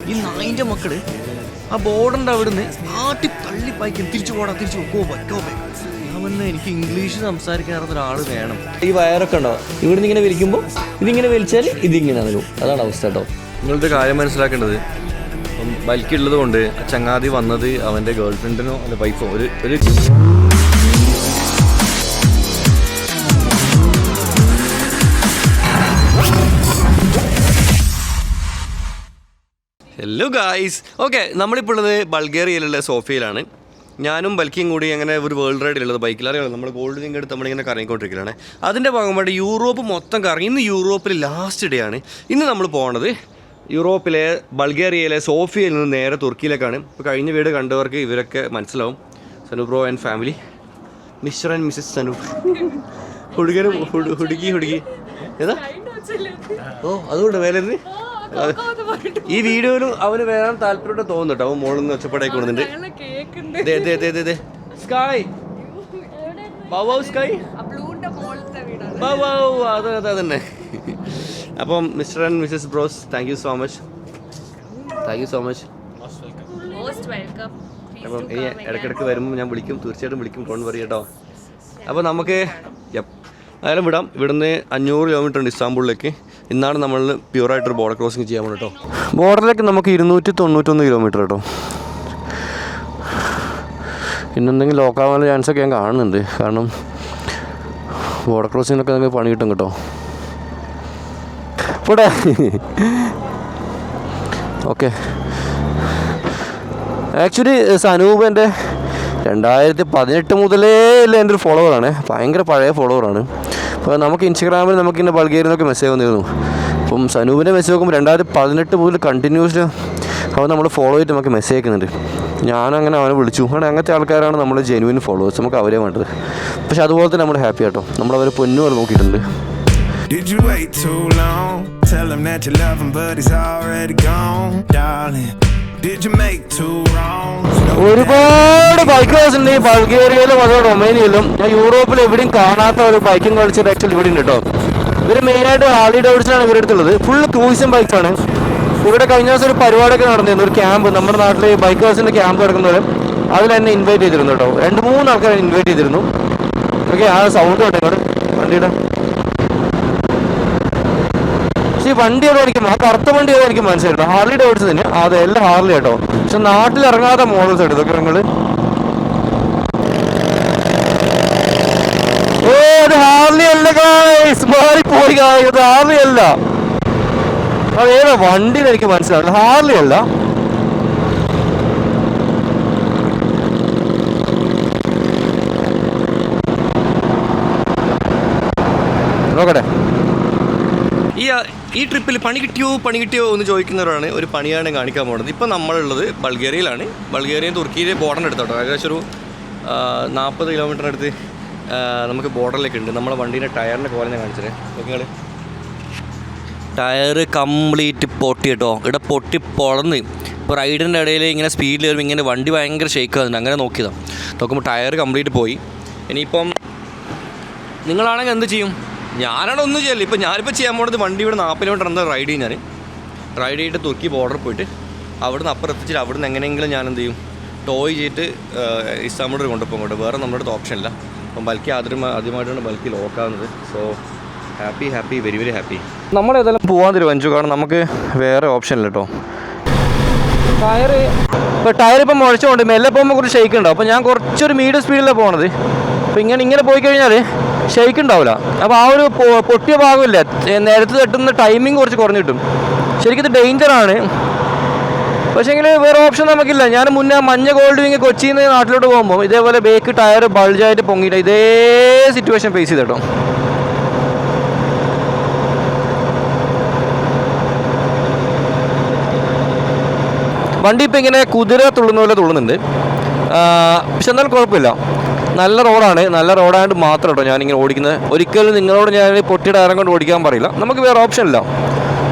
ഈ നായിൻ്റെ മക്കള് ആ ബോർഡറിൻ്റെ അവിടുന്ന് ആട്ടി തള്ളി പായിക്കും. തിരിച്ചു പോടാ, തിരിച്ചു പോകോ. അവന് എനിക്ക് ഇംഗ്ലീഷ് സംസാരിക്കാൻ അറിയുന്ന ഒരാൾ വേണം. ഈ വയറൊക്കെ ഉണ്ടോ ഇവിടുന്ന് ഇങ്ങനെ വലിക്കുമ്പോൾ ഇതിങ്ങനെ വലിച്ചാൽ ഇതിങ്ങനെ വരും. അതാണ് അവസ്ഥ കേട്ടോ. നിങ്ങളൊരു കാര്യം മനസ്സിലാക്കേണ്ടത്, ബൈക്കുള്ളത് കൊണ്ട് ചങ്ങാതി വന്നത് അവൻ്റെ ഗേൾ ഫ്രണ്ടിനോ അല്ല വൈഫോ ഒരു ഹലോ ഗായ്സ്. ഓക്കെ, നമ്മളിപ്പോൾ ഉള്ളത് ബൾഗേറിയയിലുള്ള സോഫിയയിലാണ്. ഞാനും ബൽക്കിയും കൂടി അങ്ങനെ ഒരു വേൾഡ് റൈഡിലുള്ളത് ബൈക്കിലറിയാം. നമ്മൾ ഗോൾഡ് വിങ് എടുത്ത് നമ്മളിങ്ങനെ കറങ്ങിക്കൊണ്ടിരിക്കുകയാണ്. അതിൻ്റെ ഭാഗമായിട്ട് യൂറോപ്പ് മൊത്തം കറങ്ങി. ഇന്ന് യൂറോപ്പിൽ ലാസ്റ്റ് ഡേ ആണ്. ഇന്ന് നമ്മൾ പോകുന്നത് യൂറോപ്പിലെ ബൾഗേറിയയിലെ സോഫിയയിൽ നിന്ന് നേരെ തുർക്കിയിലേക്കാണ്. ഇപ്പോൾ കഴിഞ്ഞ വീട് കണ്ടവർക്ക് ഇവരൊക്കെ മനസ്സിലാവും. Sanu bro and family, Mr and Mrs Sanu. ഹുടുക്കി ഏതാ? അതുകൊണ്ട് വേലരുത്. ഈ വീഡിയോയിലും അവന് വരാൻ താല്പര്യം തോന്നുന്നുട്ടോ. അവൻ മോളിൽ നിന്ന് ഒച്ചപ്പാടായി കൊടുക്കുന്നുണ്ട്. സ്കൈ അതന്നെ. അപ്പം mister and missus bros, thank you so much. അപ്പം ഇനി ഇടയ്ക്കിടയ്ക്ക് വരുമ്പോൾ ഞാൻ വിളിക്കും, തീർച്ചയായിട്ടും വിളിക്കും. ഫോൺ പറയും കേട്ടോ. അപ്പോൾ നമുക്ക് അയാലും വിടാം. ഇവിടുന്ന് 500 കിലോമീറ്റർ ഉണ്ട് ഇസ്താംബുളിലേക്ക്. ഇന്നാണ് നമ്മൾ പ്യൂറായിട്ടൊരു ബോർഡർ ക്രോസിങ് ചെയ്യാൻ പോകുന്നത് കേട്ടോ. ബോർഡറിലേക്ക് നമുക്ക് 291 കിലോമീറ്റർ കേട്ടോ. പിന്നെന്തെങ്കിലും ലോക്കാവാനുള്ള ചാൻസൊക്കെ ഞാൻ കാണുന്നുണ്ട്. കാരണം ബോർഡർ ക്രോസിങ്ങിനൊക്കെ നമുക്ക് പണി കിട്ടും കേട്ടോ. ഇവിടെ ഓക്കെ. ആക്ച്വലി സനൂപ് എൻ്റെ 2018 മുതലേ എൻ്റെ ഒരു ഫോളോവറാണ്. ഭയങ്കര പഴയ ഫോളോവറാണ്. അപ്പോൾ നമുക്ക് ഇൻസ്റ്റഗ്രാമിൽ നമുക്കിങ്ങനെ ബൾഗേറിയന്നൊക്കെ മെസ്സേജ് വന്നിരുന്നു. അപ്പം സനൂപിൻ്റെ മെസ്സേജ് നോക്കുമ്പോൾ 2018 മുതൽ കണ്ടിന്യൂസ്ലി അവൻ നമ്മൾ ഫോളോ ചെയ്തിട്ട് നമുക്ക് മെസ്സേജ് അയക്കുന്നുണ്ട്. ഞാനങ്ങനെ അവനെ വിളിച്ചു. അങ്ങനെ അങ്ങനത്തെ ആൾക്കാരാണ് നമ്മൾ ജെനുവിൻ ഫോളോവേഴ്സ്. നമുക്ക് അവരെ വേണ്ടത്. പക്ഷെ അതുപോലെ തന്നെ നമ്മൾ ഹാപ്പി ആട്ടോ. നമ്മളവരെ പൊന്നു പോലെ നോക്കിയിട്ടുണ്ട്. Did you wait too long? Tell him that you love him but he's already gone, darling. Did you make two wrongs? ഒരുപാട് ബൈക്ക് റൈഡേഴ്സ് ഉണ്ട് ഈ ബൾഗേറിയയിലും അതുപോലെ റൊമേനിയയിലും. ഞാൻ യൂറോപ്പിൽ എവിടെയും കാണാത്ത ഒരു ബൈക്കിംഗ് കൾച്ചർ ആക്ച്വലി ഇവിടെ ഉണ്ട് കേട്ടോ. ഇവർ മെയിനായിട്ട് ഹാർലി ഡേവിഡ്സനാണ് ഇവരുടെ അടുത്തുള്ളത്. ഫുള്ള് ക്രൂയിസും ബൈക്സാണ്. ഇവിടെ കഴിഞ്ഞ ദിവസം ഒരു പരിപാടിയൊക്കെ നടന്നിരുന്നു. ഒരു ക്യാമ്പ്, നമ്മുടെ നാട്ടിൽ ബൈക്കേഴ്സിൻ്റെ ക്യാമ്പ് നടക്കുന്നവരും അതിൽ എന്നെ ഇൻവൈറ്റ് ചെയ്തിരുന്നു കേട്ടോ. 2-3 ആൾക്കാരെ ഇൻവൈറ്റ് ചെയ്തിരുന്നു. ഓക്കെ, ആ സൗണ്ട് കേട്ടോ ഇങ്ങോട്ട് വണ്ടിയുടെ. പക്ഷേ ഈ വണ്ടി ഏതോ എനിക്ക് ആ കറുത്ത വണ്ടി ഏതോ എനിക്ക് മനസ്സിലായിട്ടോ. ഹാർലി ഡേവിഡ്സൺ തന്നെ അതെ, എല്ലാം ഹാർലി കേട്ടോ. പക്ഷെ നാട്ടിൽ ഇറങ്ങാത്ത മോഡൽസ് എടുത്തു. ഓക്കെ, നിങ്ങൾ അത് ഹാർലി അല്ല ഗായ്സ്, മാറിപ്പോയി ഗായ്സ്. അത് ഹാർലി അല്ല, അതേതാ വണ്ടി എനിക്ക് മനസ്സിലാവില്ല. ഹാർലി അല്ല. നോക്കട്ടെ. ഈ ട്രിപ്പിൽ പണി കിട്ടിയോ എന്ന് ചോദിക്കുന്നവരാണ് ഒരു പണിയാണ് കാണിക്കാൻ പോകുന്നത്. ഇപ്പം നമ്മളുള്ളത് ബൾഗേറിയയിലാണ്. ബൾഗേറിയയും തുർക്കിയിലെ ബോർഡറിന് എടുത്തോട്ടോ. ഏകദേശം ഒരു 40 കിലോമീറ്ററിനടുത്ത് നമുക്ക് ബോർഡറിലേക്ക് ഉണ്ട്. നമ്മളെ വണ്ടീൻ്റെ ടയറിൻ്റെ കോല ഞാൻ കാണിച്ചത്. നിങ്ങൾ ടയർ കംപ്ലീറ്റ് പൊട്ടി കേട്ടോ. ഇവിടെ പൊട്ടി പൊളന്ന്. ഇപ്പോൾ റൈഡിൻ്റെ ഇടയിൽ ഇങ്ങനെ സ്പീഡിൽ വരുമ്പോൾ ഇങ്ങനെ വണ്ടി ഭയങ്കര ഷേക്ക് ആകുന്നുണ്ട്. അങ്ങനെ നോക്കിയതാണ്. നോക്കുമ്പോൾ ടയർ കംപ്ലീറ്റ് പോയി. ഇനിയിപ്പം നിങ്ങളാണെങ്കിൽ എന്ത് ചെയ്യും? ഞാനാണ് ഒന്നും ചെയ്യല്ല. ഇപ്പോൾ ഞാനിപ്പോൾ ചെയ്യാൻ പോകുന്നത് വണ്ടി ഇവിടെ 40 കിലോമീറ്റർ എന്താ റൈഡ് ചെയ്യും. ഞാൻ റൈഡ് ചെയ്തിട്ട് തുർക്കി ബോർഡറിൽ പോയിട്ട് അവിടുന്ന് അപ്പുറം എത്തിച്ചിട്ട് അവിടുന്ന് എങ്ങനെയെങ്കിലും ഞാൻ എന്ത് ചെയ്യും, ടോയ് ചെയ്തിട്ട് ഇസ്താംബുളിൽ കൊണ്ടുപോകും. കൊണ്ട് വേറെ നമ്മുടെ അടുത്ത് ഓപ്ഷൻ ഇല്ല. അപ്പം ബൽക്കി ആദ്യമായിട്ടാണ് ബൽക്കി ലോക്കാവുന്നത്. So happy very very happy. നമ്മളേതായാലും പോകാൻ തീരുമാനിച്ചു. കാരണം നമുക്ക് വേറെ ഓപ്ഷൻ ഇല്ല കേട്ടോ. ടയർ ഇപ്പം മുഴച്ചുകൊണ്ട് മെല്ലെ പോകുമ്പോൾ കുറച്ച് ഷെയ്ക്ക് ഉണ്ടാവും. അപ്പോൾ ഞാൻ കുറച്ചൊരു മീഡിയം സ്പീഡിലാണ് പോകുന്നത്. അപ്പോൾ ഇങ്ങനെ പോയി കഴിഞ്ഞാൽ ഷെയ്ക്ക് ഉണ്ടാവില്ല. അപ്പോൾ ആ ഒരു പൊട്ടിയ ഭാഗമില്ല, നേരത്തെ തട്ടുന്ന ടൈമിങ് കുറച്ച് കുറഞ്ഞു കിട്ടും. ശരിക്കും ഇത് ഡേഞ്ചറാണ്. പക്ഷേങ്കിൽ വേറെ ഓപ്ഷൻ നമുക്കില്ല. ഞാൻ മുന്നേ മഞ്ഞ ഗോൾഡ് വിങ് കൊച്ചിയിൽ നിന്ന് നാട്ടിലോട്ട് പോകുമ്പോൾ ഇതേപോലെ ബേക്ക് ടയർ ബൾജായിട്ട് പൊങ്ങിയിട്ട് ഇതേ സിറ്റുവേഷൻ ഫേസ് ചെയ്ത് കേട്ടോ. വണ്ടി ഇപ്പം ഇങ്ങനെ കുതിര തുള്ളുന്ന പോലെ തുള്ളുന്നുണ്ട്. പക്ഷെ എന്നാലും കുഴപ്പമില്ല. നല്ല റോഡായതുകൊണ്ട് മാത്രം കേട്ടോ ഞാനിങ്ങനെ ഓടിക്കുന്നത്. ഒരിക്കലും നിങ്ങളോട് ഞാൻ പൊട്ടിയ ടയറും കൊണ്ട് ഓടിക്കാൻ പറയില്ല. നമുക്ക് വേറെ ഓപ്ഷൻ ഇല്ല.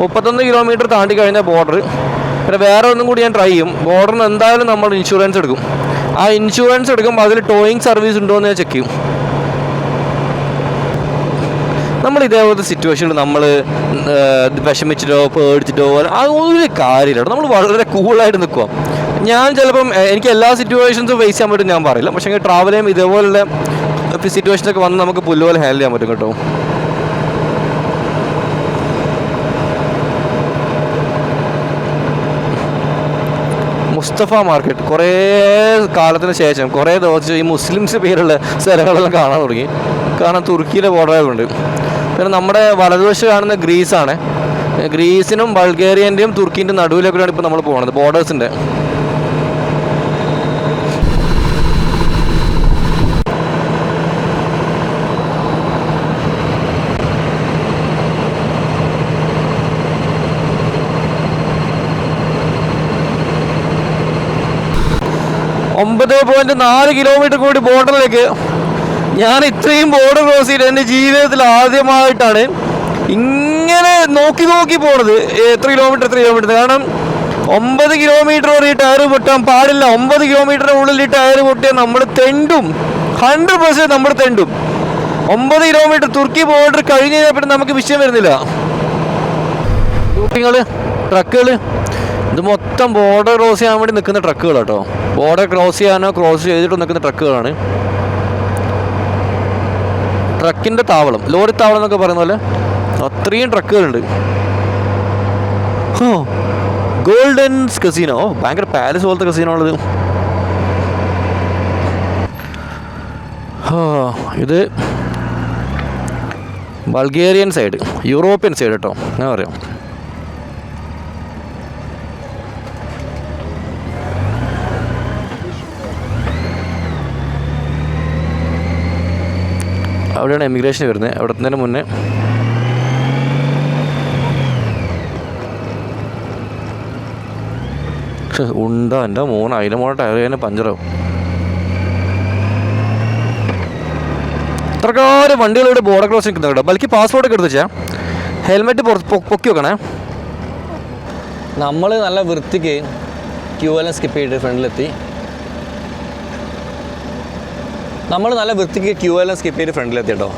31 കിലോമീറ്റർ താണ്ടി കഴിഞ്ഞാൽ ബോർഡർ. പിന്നെ വേറെ ഒന്നും കൂടി ഞാൻ ട്രൈ ചെയ്യും. ബോർഡറിന് എന്തായാലും നമ്മൾ ഇൻഷുറൻസ് എടുക്കും. ആ ഇൻഷുറൻസ് എടുക്കുമ്പോൾ അതിൽ ടോയിങ് സർവീസ് ഉണ്ടോ എന്ന് ഞാൻ ചെക്ക് ചെയ്യും. നമ്മൾ ഇതേപോലത്തെ സിറ്റുവേഷനിൽ നമ്മൾ വിഷമിച്ചിട്ടോ പേടിച്ചിട്ടോ അത് ഒരു കാര്യമില്ല. നമ്മൾ വളരെ കൂളായിട്ട് നിൽക്കുക. ഞാൻ ചിലപ്പം എനിക്ക് എല്ലാ സിറ്റുവേഷൻസും ഫേസ് ചെയ്യാൻ പറ്റും ഞാൻ പറയില്ല, പക്ഷേ ട്രാവൽ ചെയ്യുമ്പോൾ ഇതേപോലുള്ള സിറ്റുവേഷനൊക്കെ വന്ന് നമുക്ക് പുല്ലുപോലെ ഹാൻഡിൽ ചെയ്യാൻ പറ്റും കേട്ടോ. മുസ്തഫ മാർക്കറ്റ് കുറേ കാലത്തിന് ശേഷം കുറേ ദിവസം ഈ മുസ്ലിംസ് പേരുള്ള സ്ഥലങ്ങളെല്ലാം കാണാൻ തുടങ്ങി. കാരണം തുർക്കിയിലെ ബോർഡറുണ്ട്. പിന്നെ നമ്മുടെ വലതുവശം കാണുന്ന ഗ്രീസാണ്. ഗ്രീസിനും ബൾഗേറിയൻ്റെയും തുർക്കിൻ്റെ നടുവിലേക്കാണ് ഇപ്പോൾ നമ്മൾ പോകുന്നത്, ബോർഡേഴ്സിൻ്റെ. .4 കിലോമീറ്റർ കൂടി ബോർഡറിലേക്ക്. ഞാൻ ഇത്രയും ബോർഡർ ക്രോസ് ചെയ്ത് എൻ്റെ ജീവിതത്തിൽ ആദ്യമായിട്ടാണ് ഇങ്ങനെ നോക്കി നോക്കി പോണത്. എത്ര കിലോമീറ്റർ. കാരണം 9 കിലോമീറ്റർ വരെ ഈ ടയർ പൊട്ടാൻ പാടില്ല. 9 കിലോമീറ്ററിന് ഉള്ളിൽ ഈ ടയർ പൊട്ടിയാൽ നമ്മൾ തെണ്ടും, 100% നമ്മൾ തെണ്ടും. 9 കിലോമീറ്റർ തുർക്കി ബോർഡർ കഴിഞ്ഞ് കഴിഞ്ഞാൽ പിന്നെ നമുക്ക് വിഷയം വരുന്നില്ല. ട്രക്കുകൾ ഇത് മൊത്തം ബോർഡർ ക്രോസ് ചെയ്യാൻ വേണ്ടി നിൽക്കുന്ന ട്രക്കുകൾ കേട്ടോ. ബോർഡർ ക്രോസ് ചെയ്യാനോ ക്രോസ് ചെയ്തിട്ട് നിൽക്കുന്ന ട്രക്കുകളാണ്. ട്രക്കിൻ്റെ താവളം, ലോറി താവളം എന്നൊക്കെ പറയുന്ന പോലെ അത്രയും ട്രക്കുകളുണ്ട്. ഗോൾഡൻസ് കസീനോ, ഭയങ്കര പാലസ് പോലത്തെ കസീനോ ഉള്ളത്. ഇത് ബൾഗേറിയൻ സൈഡ്, യൂറോപ്യൻ സൈഡ് കേട്ടോ, ഞാൻ പറയാം. അവിടെയാണ് എമിഗ്രേഷൻ വരുന്നത്. അവിടെ എത്തുന്നതിന് മുന്നേ ഉണ്ടോ എൻ്റെ മോൻ, അതിൻ്റെ മോനെ ടയർ തന്നെ പഞ്ചറാവും. ഇത്രക്കാരും വണ്ടികളിവിടെ ബോർഡർ ക്രോസ് നിൽക്കുന്നത് കേട്ടോ. ബൽക്കി പാസ്പോർട്ടൊക്കെ എടുത്ത് വെച്ചാൽ ഹെൽമെറ്റ് പൊക്കി വെക്കണേ. നമ്മൾ നല്ല വൃത്തിക്ക് ക്യൂ എല്ലാം സ്കിപ്പ് ചെയ്തിട്ട് ഫ്രണ്ടിലെത്തി. കേട്ടോ.